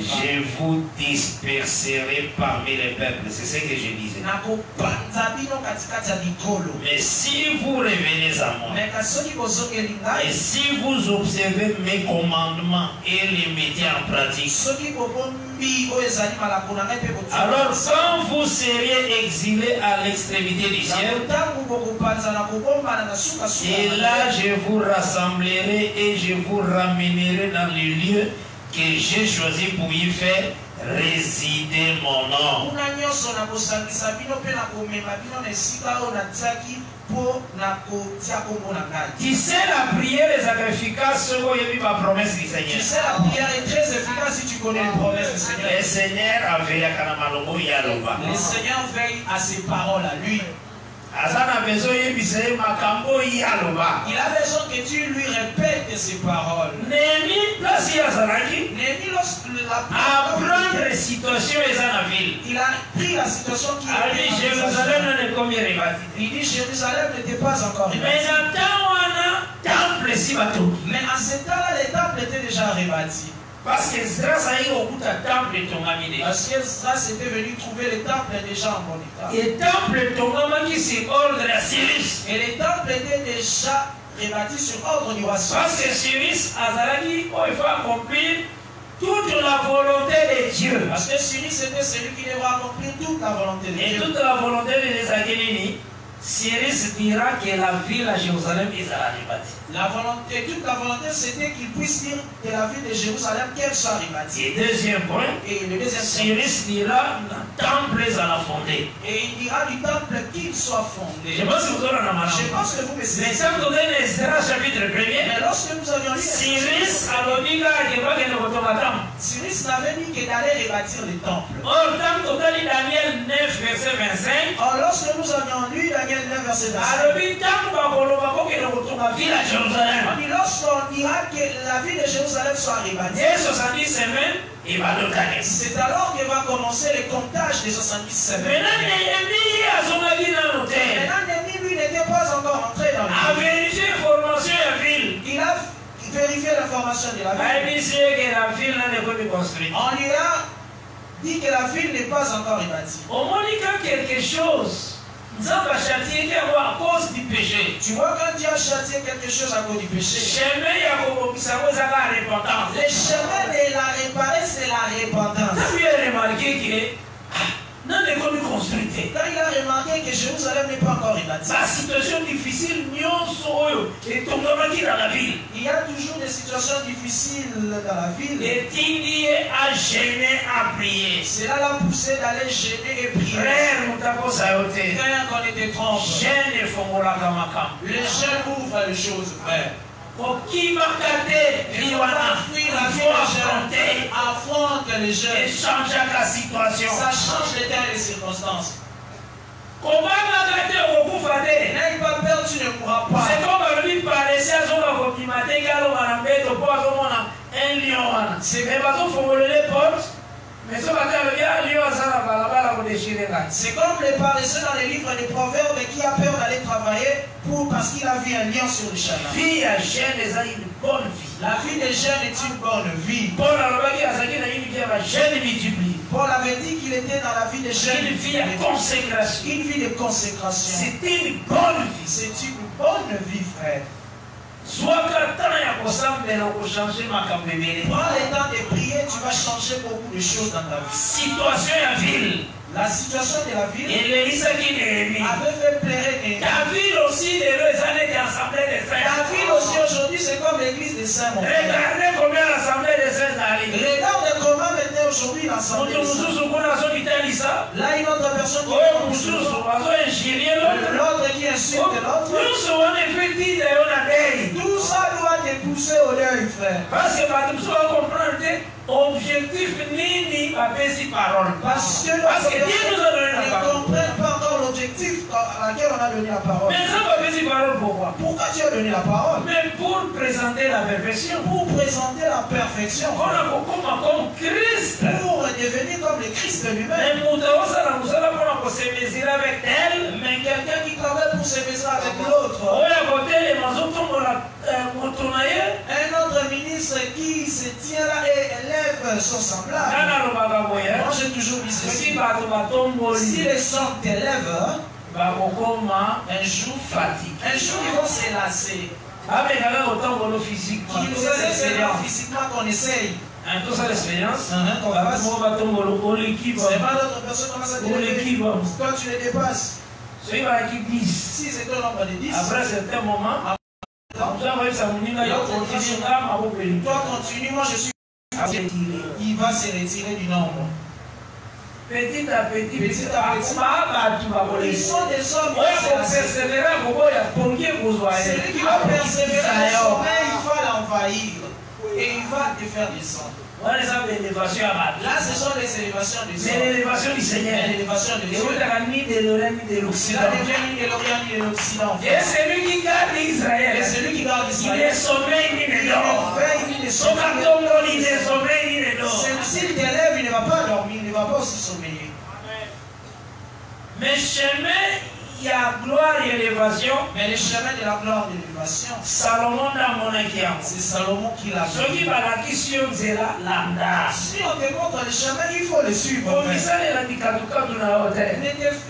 Je vous disperserai parmi les peuples. C'est ce que je disais. Mais si vous revenez à moi, et si vous observez mes commandements et les mettez en pratique, alors quand vous seriez exilés à l'extrémité du ciel, et là je vous rassemblerai et je vous ramènerai dans le lieu que j'ai choisi pour y faire résider mon nom. Tu sais la prière est efficace, ma promesse du Seigneur. Tu sais la prière est très efficace si tu connais les promesses du Seigneur. Le Seigneur a veillé à Le Seigneur veille à ses paroles à lui. Il a besoin que tu lui répètes ses paroles. Apprendre les situations et la ville. Il a pris la situation qui est Jérusalem. Il dit Jérusalem n'était pas encore rebâti. Mais en ce temps-là, les temples étaient déjà rebâtis. Parce que Esdras était venu trouver les temples déjà en bon état. Et les temples étaient déjà rebâtis sur ordre du roi. Parce que Cyrus il faut accomplir toute la volonté de Dieu. Parce que Cyrus était celui qui devait accomplir toute la volonté de Dieu. Et toute la volonté de Jérusalem, Cyrus dira que la ville à Jérusalem est rebâtie. Toute la volonté, c'était qu'il puisse dire de la ville de Jérusalem qu'elle soit rebâtie. Et deuxième point, Cyrus dira le temple à la fondée. Et il dira du temple qu'il soit fondé. Je pense que vous avez me suivez. Mais ça me donne Esdras chapitre 1er. Mais lorsque nous avions lu Cyrus n'avait dit que d'aller rebâtir le temple. Or, Daniel 9, verset 25. Or, lorsque nous avions lu Daniel 9, verset 25. Lorsqu'on dira que la ville de Jérusalem soit rebâtie, c'est alors qu'il va commencer le comptage des 70 semaines. Maintenant, Néhémie, lui, n'était pas encore entré dans la ville. Il a vérifié l'information de la ville. On lui a dit que la ville n'est pas encore rebâtie. Quelque chose. À cause du péché. Tu vois, quand Dieu a châtié quelque chose à cause du péché, le chemin de la réparer, c'est la repentance. Quand il a remarqué que Jérusalem n'est pas encore rebâtie, la situation difficile, il y a toujours des situations difficiles dans la ville. Et il a gêné à prier. Cela l'a poussé d'aller gêner et prier. Frère, frère, qu'on était trompe. Les jeunes ouvrent les choses, frère. Affronte les jeunes. Et change la situation. Ça change les temps et les circonstances. N'aie pas peur, tu ne pourras pas. C'est comme lui parler, c'est un lion. C'est les portes. C'est comme les paresseux dans les livres des proverbes qui a peur d'aller travailler parce qu'il a vu un lion sur le chemin. La vie des jeunes est une bonne vie. Paul avait dit qu'il était dans la vie des jeunes. Une vie de consécration. Une vie de consécration. C'est une bonne vie. C'est une bonne vie, frère. Soit temps ya kosambe na changer makambo ebele. Prends le temps de prier, tu vas changer beaucoup de choses dans ta vie. Situation ya ville. La situation de la ville avait fait pleurer. La ville aussi, les années d'assemblée des frères. La ville aussi aujourd'hui, c'est comme l'église des saints. Regardez combien l'assemblée des saints arrive. Regarde comment maintenant aujourd'hui l'assemblée des saints. Là, une autre personne qui l'autre qui insulte l'autre. Tout ça doit te pousser au deuil, frère. Parce que objectif nini apesi parole. Parce que Dieu nous a donné la parole. Ne comprennent pas encore l'objectif à laquelle on a donné la parole. Mais ça va apesi parole pourquoi? Pourquoi tu as donné la parole? Mais pour présenter la perfection. Pour présenter la perfection. Comme Christ. Pour devenir comme le Christ lui-même. Mais mais quelqu'un qui travaille pour se mesurer avec l'autre. Un autre ministre qui se tient là et élève son semblable. Moi j'ai toujours dit ceci. Si les hommes t'élèvent, un jour fatigue. Un jour ils vont se lasser. Qui nous essaie physiquement qu'on essaye. Tout ça l'expérience. C'est pas d'autres personnes comme ça. Toi tu les dépasses. Si c'est un nombre de 10. Après un certain moment, toi continue, moi je suis. Il va se retirer du nombre. Petit à petit, ils sont des hommes qui celui qui va persévérer, il va l'envahir et il va te faire descendre. Là, ce sont les élévations du Seigneur. L'élévation du Seigneur. L'élévation de Dieu. Cela devient ni de l'Occident. Ni de l'Orient ni de l'Occident. Et celui qui garde Israël. Et celui qui garde Israël. Il est sommeil ni de l'or. S'il t'élève, il ne va pas dormir, il ne va pas aussi sommeiller. Mais chemin, il y a gloire et élévation. Mais le chemin de la gloire et de l'élévation, Salomon dans mon inquiétude. C'est Salomon qui l'a fait. Si on te montre le chemin, il faut le suivre.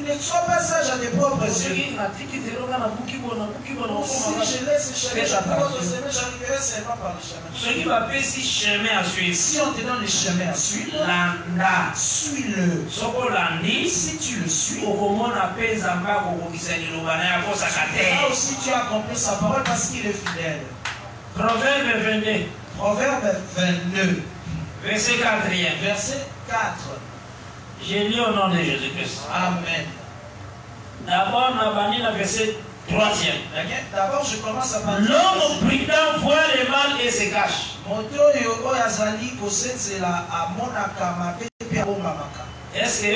Ne sois pas sage à tes propres yeux. Si je laisse le chemin, j'arriverai seulement par le chemin. Si on te donne le chemin à suivre, suis-le. Si tu le suis, là aussi tu as compris sa parole parce qu'il est fidèle. Proverbe 22. Proverbe 22. Verset 4. Verset 4. J'ai lu au nom de Jésus-Christ. Amen. D'abord, on a banni le verset 3e. D'abord, je commence à parler. L'homme prudent voit le mal et se cache. Est-ce que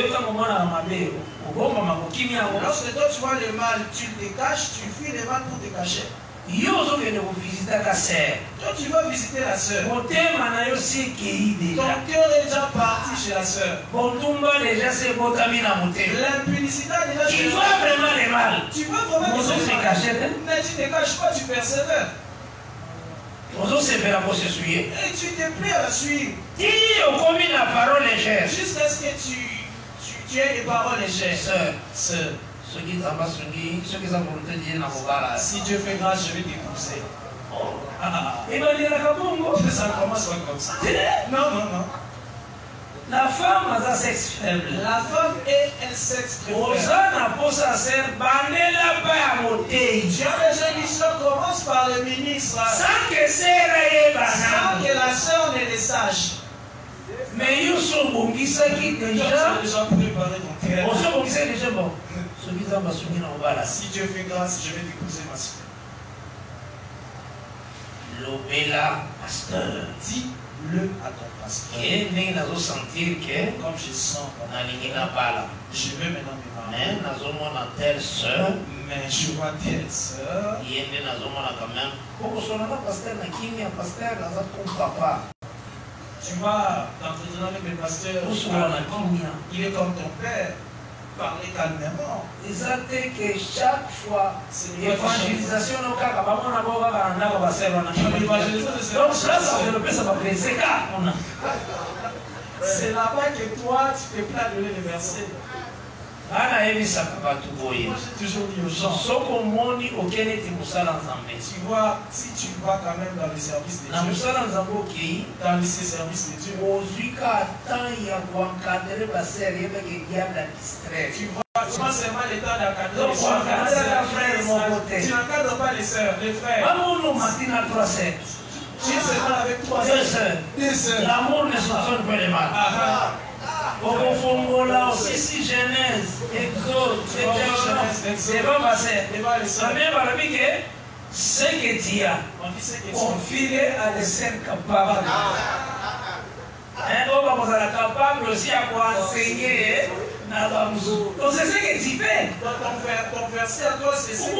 lorsque toi tu vois le mal, tu te caches, tu fuis le mal pour te cacher. Toi tu vas visiter la soeur. Ton cœur est déjà parti chez la soeur. L'impudicité a déjà tu vois vraiment le mal. Tu vois vraiment le mal. Mais tu ne te caches pas, tu persévères. Et tu te plais à la suivre. Jusqu'à ce que tu aies des paroles légères. Sœur. Si Dieu fait grâce, je vais t'épouser. Ça commence pas comme ça. Non. La femme a un sexe faible. La femme est un sexe faible. Tu as déjà dit ça, commence par le ministre. Sans que la sœur ne le sache. Mais ils sont bons, qui déjà préparé ton cœur. Si Dieu fait grâce, je vais t'épouser ma soeur. L'obéla pasteur. Dis-le à ton pasteur. Comme je sens, je vais maintenant me marier. Mais je vois telle sœur. Tu vas t'entretenir avec le pasteur. Il est comme ton père. Parler calmement. Que chaque fois, l'évangélisation, donc là, c'est là-bas que toi, tu te plains de les verser. j'ai toujours dit aux gens, tu vois, si tu vas quand même dans le service de Dieu, dans ces services de Dieu, tu vois seulement les temps d'encadrer les frères. Tu n'encadres pas les sœurs, les frères. Tu es seulement avec 3 sœurs. 2 sœurs. L'amour ne soupçonne pas les mal. Okofongola aussi Genèse, Exode, c'est pas passé. La même parmi que ce que tu as, confie à des sœurs capables. On va capable aussi à enseigner. Donc c'est ce que tu fais. Ton verset à toi, c'est ce que tu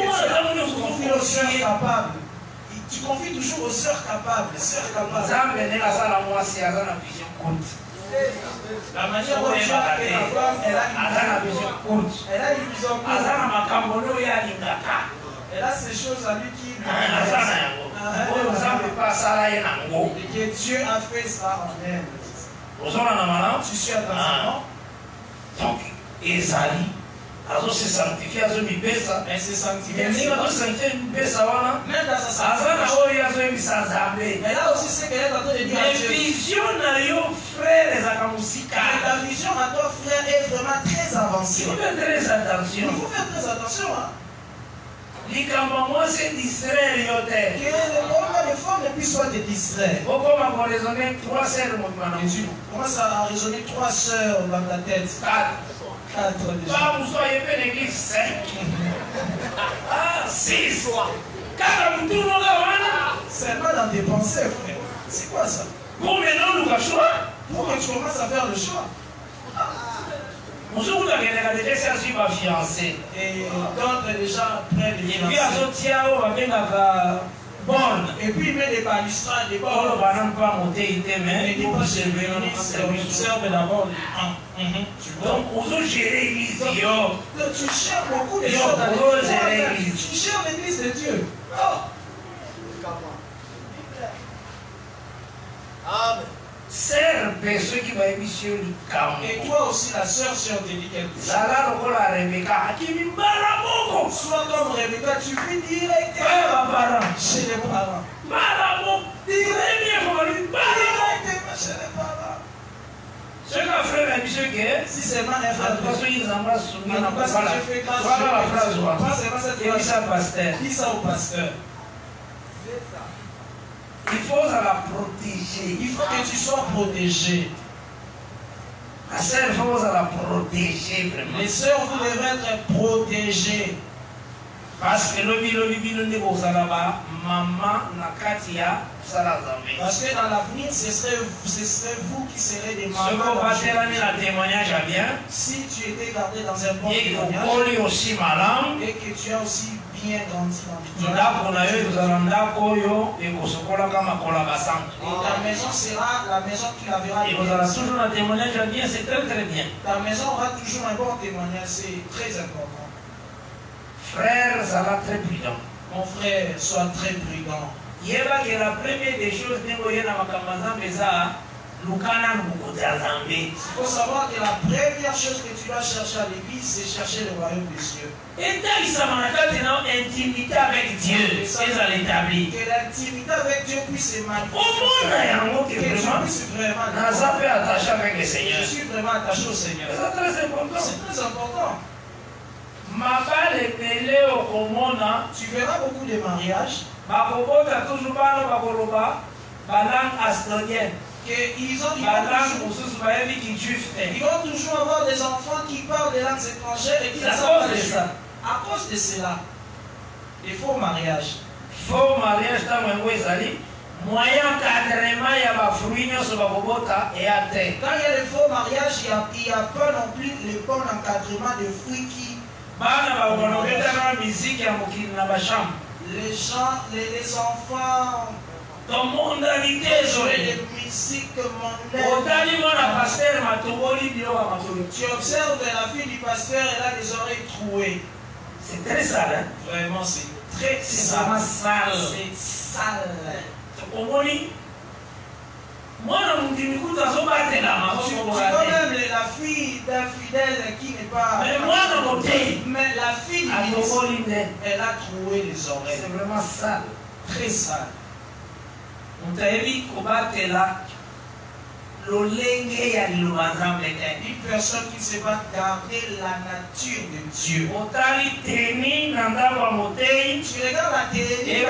confies aux sœurs capables. Tu confies toujours aux sœurs capables. La manière dont tu as fait la femme, elle a une vision courte. Elle a une vision courte. Elle a ces choses à lui qui et que Dieu a fait ça en elle. Tu suis attentivement. Donc, Ezali, Azo se sanctifie, Azo mi pesa. Elle se sanctifie. Elle a aussi ce qu'elle est en train de dire. La vision à yo frère les akamusika. La vision à toi frère est vraiment très avancée. Il faut faire très attention. Il faut faire très attention. Moi c'est distraire yote. Que les femmes ne puissent pas te distraire. Tu commences à raisonner 3 sœurs dans ta tête. 4 déjà. Pas vous soyez pas l'église 5. 6. 4 seulement dans tes pensées, frère. C'est quoi ça? Pour maintenant nous cachons. Pour que tu commences à faire le choix. Et d'autres déjà prennent les fiancés. Et puis il met des balustrades, des bords. Mais il dit pas c'est venu, observe d'abord les 1. Donc, on gère l'église. Tu cherches beaucoup de choses dans l'église. Tu cherches l'église de Dieu. Amen. Et toi aussi, la sœur, si on te dit quelque chose. Soit comme Rebecca, tu vis directement chez les parents. Directement chez les parents. Si seulement un frère, dis ça au pasteur. Il faut la protéger. Il faut que tu sois protégé. La sœur, il faut la protéger vraiment. Les sœurs, vous devez être protégées. Parce que parce que dans l'avenir, ce serait vous qui serez des mamans. Si tu étais gardé dans un bon témoignage et que tu as aussi bien grandi dans ta maison sera la maison qui la verra. Ta maison aura toujours un bon témoignage, c'est très important. Frère, ça va très prudent. Mon frère, sois très prudent. Il la première des choses, il faut savoir que la première chose que tu dois chercher à l'église, c'est chercher le royaume des cieux. Et intimité avec Dieu, que l'intimité avec Dieu puisse se manifester. Que tu puisses vraiment attaché avec le Seigneur. Je suis vraiment attaché au Seigneur. C'est très important. C'est très important. Tu verras beaucoup de mariages. Ils vont toujours avoir des enfants qui parlent des langues étrangères et qui ne savent pas de ça. À cause de cela, des faux mariages. Faux mariage, moyen d'encadrement, il y a fruits, et à terre. Quand il y a des faux mariages, il n'y a pas non plus le bon encadrement de fruits qui. Les gens, les enfants. Dans mondanité, les musiques mondaines. Tu observes la fille du pasteur, elle a des oreilles trouées. C'est très sale, hein? Vraiment, c'est très sale. C'est sale. Tu vois même la fille d'un fidèle qui n'est pas... Mais la fille, elle a troué les oreilles. C'est vraiment sale. Très sale. On t'a dit qu'on va te là. Une personne qui ne sait pas garder la nature de Dieu. Tu regardes la télé.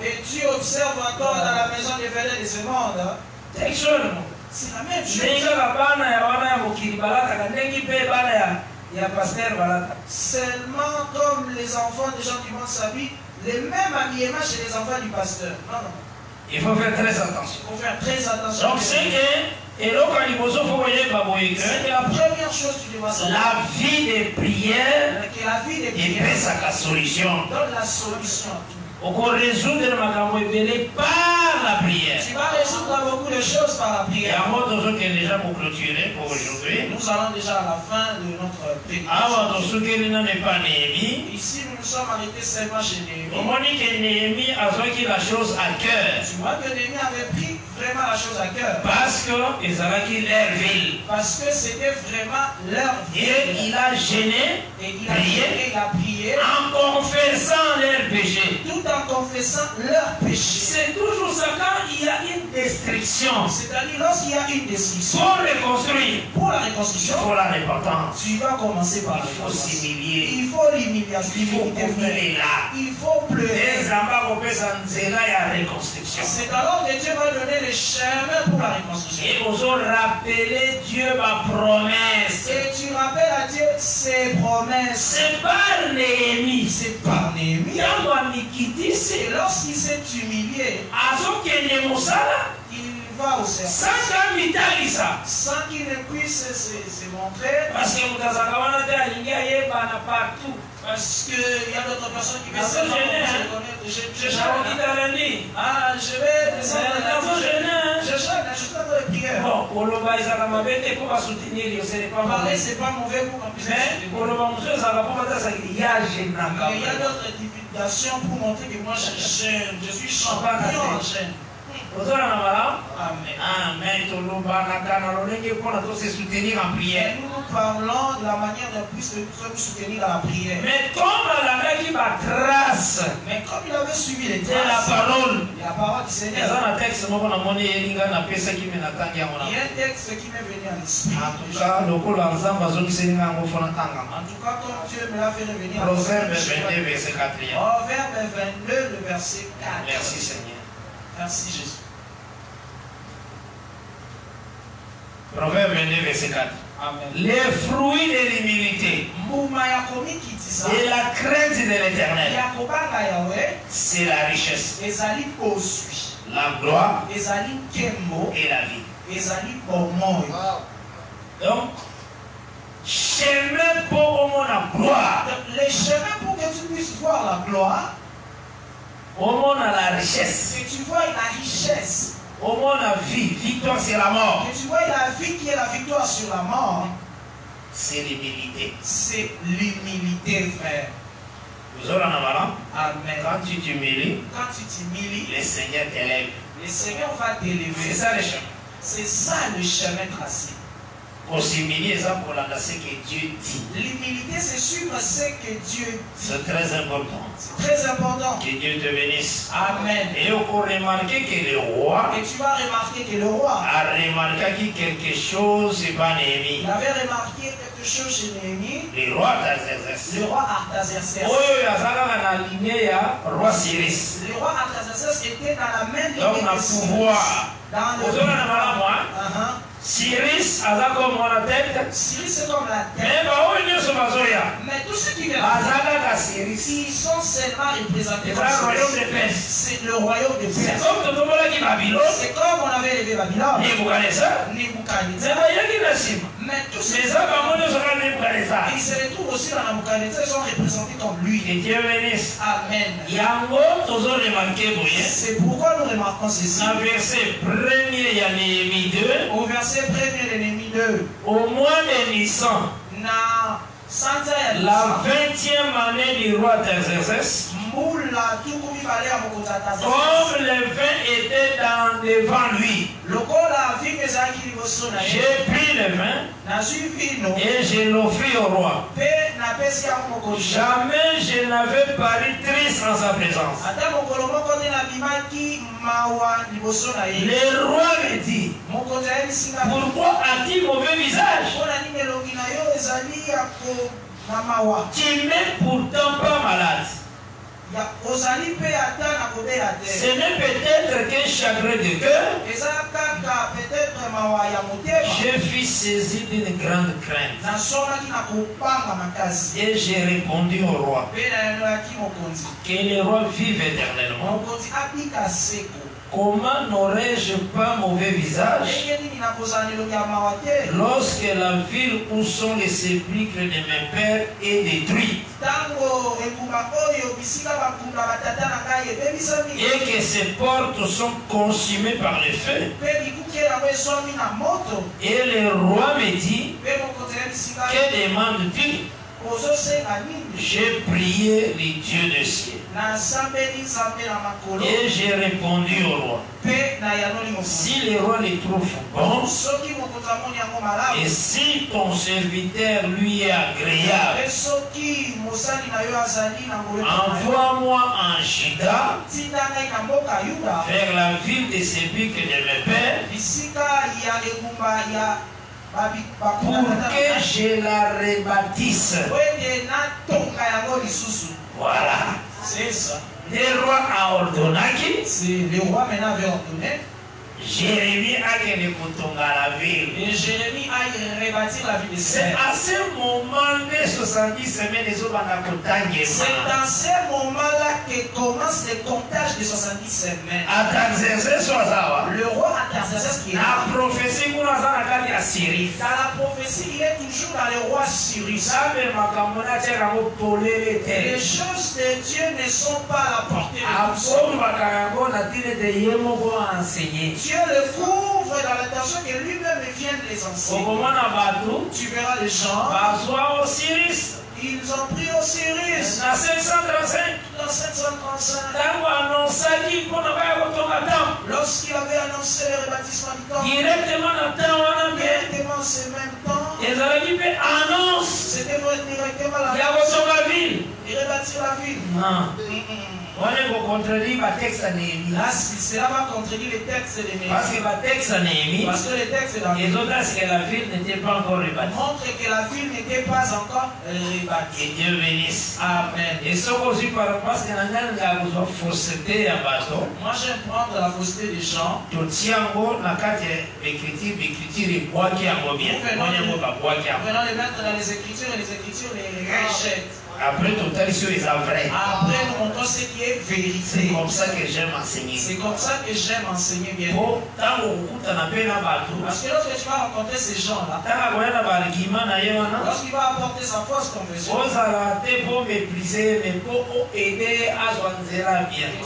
Et tu observes encore dans la maison des vedettes de ce monde. C'est la même chose. Seulement comme les enfants des gens du monde s'habillent, les mêmes habillements chez les enfants du pasteur. Non, non. Il faut faire très attention. Il faut faire très attention. Donc c'est que c'est la première chose que tu dois savoir. La vie de prière est sa solution. Donne la solution. On peut résoudre par la prière. Tu vas résoudre beaucoup de choses par la prière. Nous allons déjà pour clôturer pour aujourd'hui. Nous allons déjà à la fin de notre prédication. Ici, nous nous sommes arrêtés seulement chez Néhémie. On dit que Néhémie a pris la chose à cœur. Tu vois que Néhémie avait pris vraiment la chose à cœur. Parce que ils avaient quitté leur ville. Parce que c'était vraiment leur ville. Et il a gêné. Et il a prié en confessant leurs péchés. Tout en confessant leurs péchés. C'est toujours ça quand il y a une destruction. C'est-à-dire lorsqu'il y a une destruction. Pour reconstruire. Pour la reconstruction. Pour la repentance. Tu vas commencer par la repentance. Il faut s'humilier. Il faut l'humiliation. Il faut humilier là. Il faut pleurer. C'est alors que Dieu va donner le chemin pour la reconstruction. Et vous rappeler Dieu ma promesse. Et tu rappelles à Dieu ses promesses. C'est par Néhémie. C'est par Néhémie. Et lorsqu'il s'est humilié, il va au service. Sans qu'il ne puisse se montrer. Parce qu'il y a d'autres personnes qui veulent se reconnaître. Je vais descendre. Je gêne, je suis dans la prière. Parler, c'est pas mauvais pour qu'on puisse. Mais il y a d'autres divulgations pour montrer que moi je gêne. Je suis champion en gêne. Amen. Amen. Nous parlons de la manière de plus nous soutenir dans la prière. Mais comme il avait suivi les traces, la parole du Seigneur. Il y a un texte qui m'est venu à l'esprit. En tout cas, comme Dieu me l'a fait revenir. Proverbe 22, verset 4. Proverbe 22, le verset 4. Merci Seigneur. Merci Jésus. Proverbe 22, verset 4. Amen. Les fruits de l'humilité et la crainte de l'Éternel, c'est la richesse, la gloire et la vie. Donc, chemin pour la gloire. Les chemins pour que tu puisses voir la gloire, la richesse. Que tu vois la richesse. La vie, victoire sur la mort. Que tu vois la vie qui est la victoire sur la mort. C'est l'humilité. C'est l'humilité, frère. Amen. Quand tu t'humilies, le Seigneur t'élève. Le Seigneur va t'élever. C'est ça le chemin. C'est ça le chemin tracé. Pour s'humilier, ça pour la ce que Dieu dit. L'humilité, c'est suivre ce que Dieu dit. C'est très important. C'est très important. Que Dieu te bénisse. Amen. Et on peut remarquer que le roi. Et tu vas remarquer que le roi a remarqué que quelque chose, c'est pas Néhémie. Il avait remarqué quelque chose chez Néhémie. Le roi Artaxerxès. Le roi Artaxerxès. Oh, il y a ça dans la lignée, roi Cyrus. Le roi Artaxerxès était dans la même lignée. Donc, on a pouvoir. Dans le Cyrus a comme la tête. Cyrus c'est comme la tête. Mais tous ceux qui viennent, ils sont seulement représentés par c'est le royaume de Perse. C'est comme on avait élevé Babylone. Nebuchadnezzar. Mais tous ceux qui se retrouvent aussi dans Nebuchadnezzar, ils sont représentés comme lui. Amen. C'est pourquoi nous remarquons ceci. Au verset 1er de Néhémie 2. Au mois de Nissan, la 20e année du roi Artaxerxès, Comme le vin était devant lui, j'ai pris le vin et je l'offris au roi. Jamais je n'avais paru triste en sa présence. Le roi me dit, pourquoi as-tu mauvais visage? Tu n'es pourtant pas malade. Ce n'est peut-être qu'un chagrin de cœur. Je fus saisi d'une grande crainte. Et j'ai répondu au roi, que le roi vive éternellement. Comment n'aurais-je pas mauvais visage lorsque la ville où sont les sépulcres de mes pères est détruite et que ses portes sont consumées par le feu? Et le roi me dit, que demandes-tu? J'ai prié les dieux du ciel. Et j'ai répondu au roi, si le roi les trouve bons, et si ton serviteur lui est agréable, envoie-moi en Juda vers la ville des sépulcres de mes pères pour que je la rebâtisse. Voilà. C'est ça. Le roi a ordonné. Le roi maintenant avait ordonné. Jérémie a gagné la ville. Et Jérémie a rebâti la ville de C'est à ce moment de 70 semaines les autres c'est dans ce moment-là que commence le comptage de 70 semaines. Le roi Artaxerxès qui est là. La prophétie dans la prophétie, il est toujours dans le roi Cyrus. Les choses de Dieu ne sont pas à la portée de Dieu. Dieu le couvre dans l'intention que lui-même vient de les enseigner. Tu verras les gens. Ils ont pris Osiris. Dans 735. Dans 735. Lorsqu'il avait annoncé le rebâtissement du temple. Directement ce même temps. C'était directement la ville. Il rebâtit la ville. On est contredit le texte de Néhémie. Là, cela va contredire les textes de Néhémie. Parce que le texte de Néhémie, les autres disent que la ville n'était pas encore rebâtie. Montre que la ville n'était pas encore rebâtie. Que Dieu bénisse. Amen. Et ce aussi parce que nous avons fausseté à bateau. Moi, j'aime prendre la fausseté des gens. Tu tiens en la carte l'écriture et bois qui a bien. Venons les mettre dans les écritures et les écritures les rejettent. Après, tout à l'heure, c'est vrai. Après, nous montrons ce qui est vérité. C'est comme ça que j'aime enseigner. C'est comme ça que j'aime enseigner bien. Parce que lorsque tu vas rencontrer ces gens-là, lorsqu'il va apporter sa fausse confession, que tu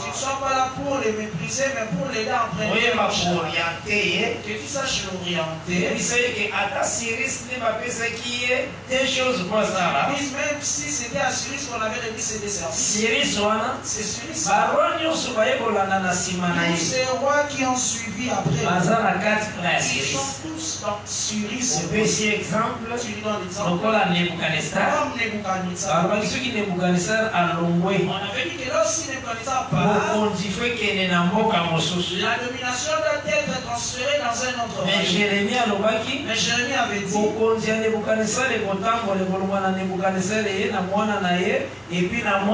ne sois pas là pour les mépriser, mais pour les emprunter. Que tu saches l'orienter. Même si c'était à Cyrus qu'on avait remis ses desserts. C'est Cyrus. Tous ces rois qui ont suivi après. Ils sont tous dans Cyrus. Tu lui donnes l'exemple. Comme Nebuchadnezzar. On avait dit que lorsque Nebuchadnezzar part, la domination doit être transférée dans un autre mais royaume. Jérémie avait dit et puis la mais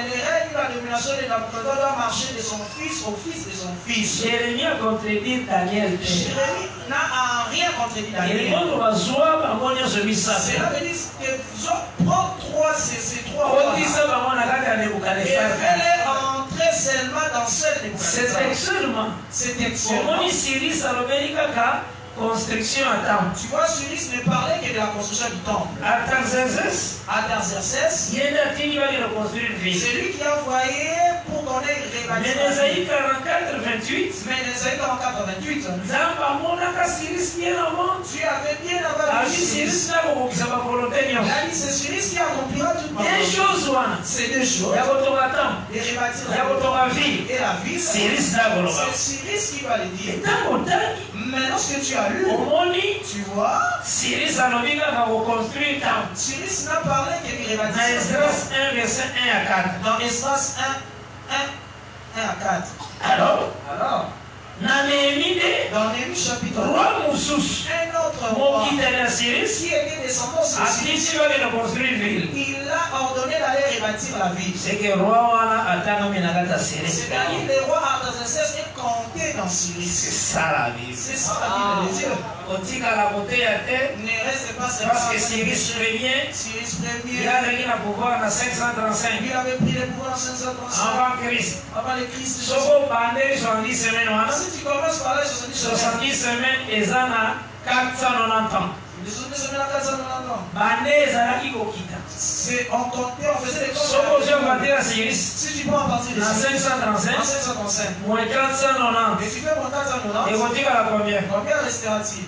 le règne de la domination de Nabucodonosor doit marcher de son fils au fils de son fils. Jérémie a contredit Daniel. Jérémie n'a rien contredit Daniel. Cela veut dire que prends ces trois rois et fais-les entrer seulement dans celle de Nabucodonosor. C'est seulement. Construction à temple. Tu vois, Cyrus ne parlait que de la construction du temple. Artaxerxès, c'est lui qui a envoyé pour donner Mais Ésaïe 44, 28. Mais Ésaïe 44, 28. Tu avais bien avant Cyrus. Il a dit c'est Cyrus qui accomplira toutes mes choses. C'est deux choses. Et rebâtir et la vie. C'est Cyrus qui va le dire. Mais lorsque tu as lu, tu vois, Cyrus n'a parlé que de rebâtir. 1, verset 1 à 4. Dans Esdras 1 à 4. Alors, dans Néhémie chapitre 1, roi un autre roi qui était descendant sur Cyrus, il a ordonné d'aller rebâtir la ville. C'est-à-dire le roi Artaxerxès est compté dans Cyrus. C'est ça la Bible. C'est ça la Bible de Dieu. Ne reste pas seulement parce que Cyrus Premier, il a réuni le pouvoir en 535. Il avait pris le pouvoir en 535. Avant Christ. Avant le Christ. Si tu commences par là, 70 semaines, ils ont 490 ans. On comptait, on faisait les comptes. Si tu prends à partir de 535, moins 490. Et tu fais moins 490. Et combien restera-t-il?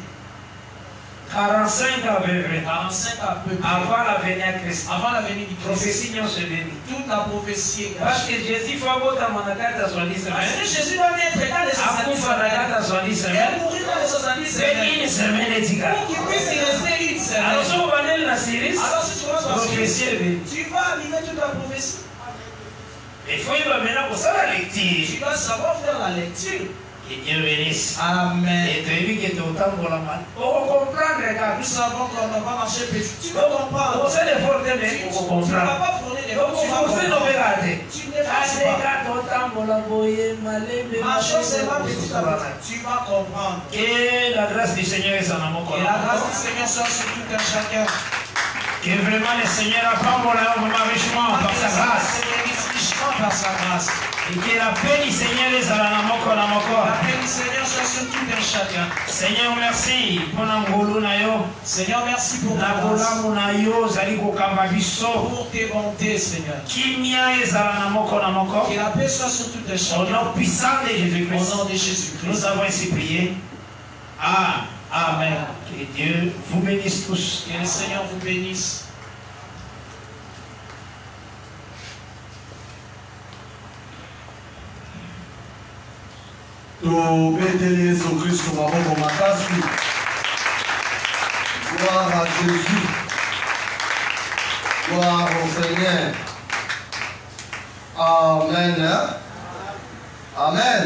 45 à peu près. 45 à peu près. Avant la venue à Christ. Avant la venue du Christ. Prophétie non se bénit. Toute la prophétie est parce que Jésus faut botter mon akata sur 10 semaines. Parce que Jésus doit être dans les 70 semaines. Et mourir dans les 70 semaines. C'est une semaine et dix. Pour qu'il puisse y rester une semaine. Alors si on va aller la Syrie, alors si tu commences par prophétie est bénie. Tu vas arriver toute la prophétie. Il faut y va maintenant pour ça la lecture. Tu dois savoir faire la lecture. Que Dieu bénisse. Amen. Et tu as vu que tu es autant pour la main. Pour comprendre, regarde. Nous savons qu'on va marcher petit. Tu vas comprendre. Vous allez forcer des mots pour comprendre. Tu ne vas pas fournir des mots. Tu vas forcer nos regarder. Tu ne forces pas. Marchons seulement petit à petit. Tu vas comprendre. Que la grâce du Seigneur est en amour. Que la grâce du Seigneur soit sur tout un chacun. Que vraiment le Seigneur apprend mon richement par sa grâce. Par sa grâce. Et que la paix du Seigneur est en amour. La paix du Seigneur soit sur tout un chacun. Seigneur, merci pour l'angolo na yo. Seigneur, merci pour ta grâce. Pour tes bontés, Seigneur. Que la paix soit sur tout un chacun. Au nom puissant de Jésus-Christ. Au nom de Jésus-Christ. Nous avons ainsi prié. Amen. Que Dieu vous bénisse tous. Que le Seigneur vous bénisse. Tobeteli Yesu Kristo maboko makasi. Gloire à Jésus. Gloire au Seigneur. Amen. Amen.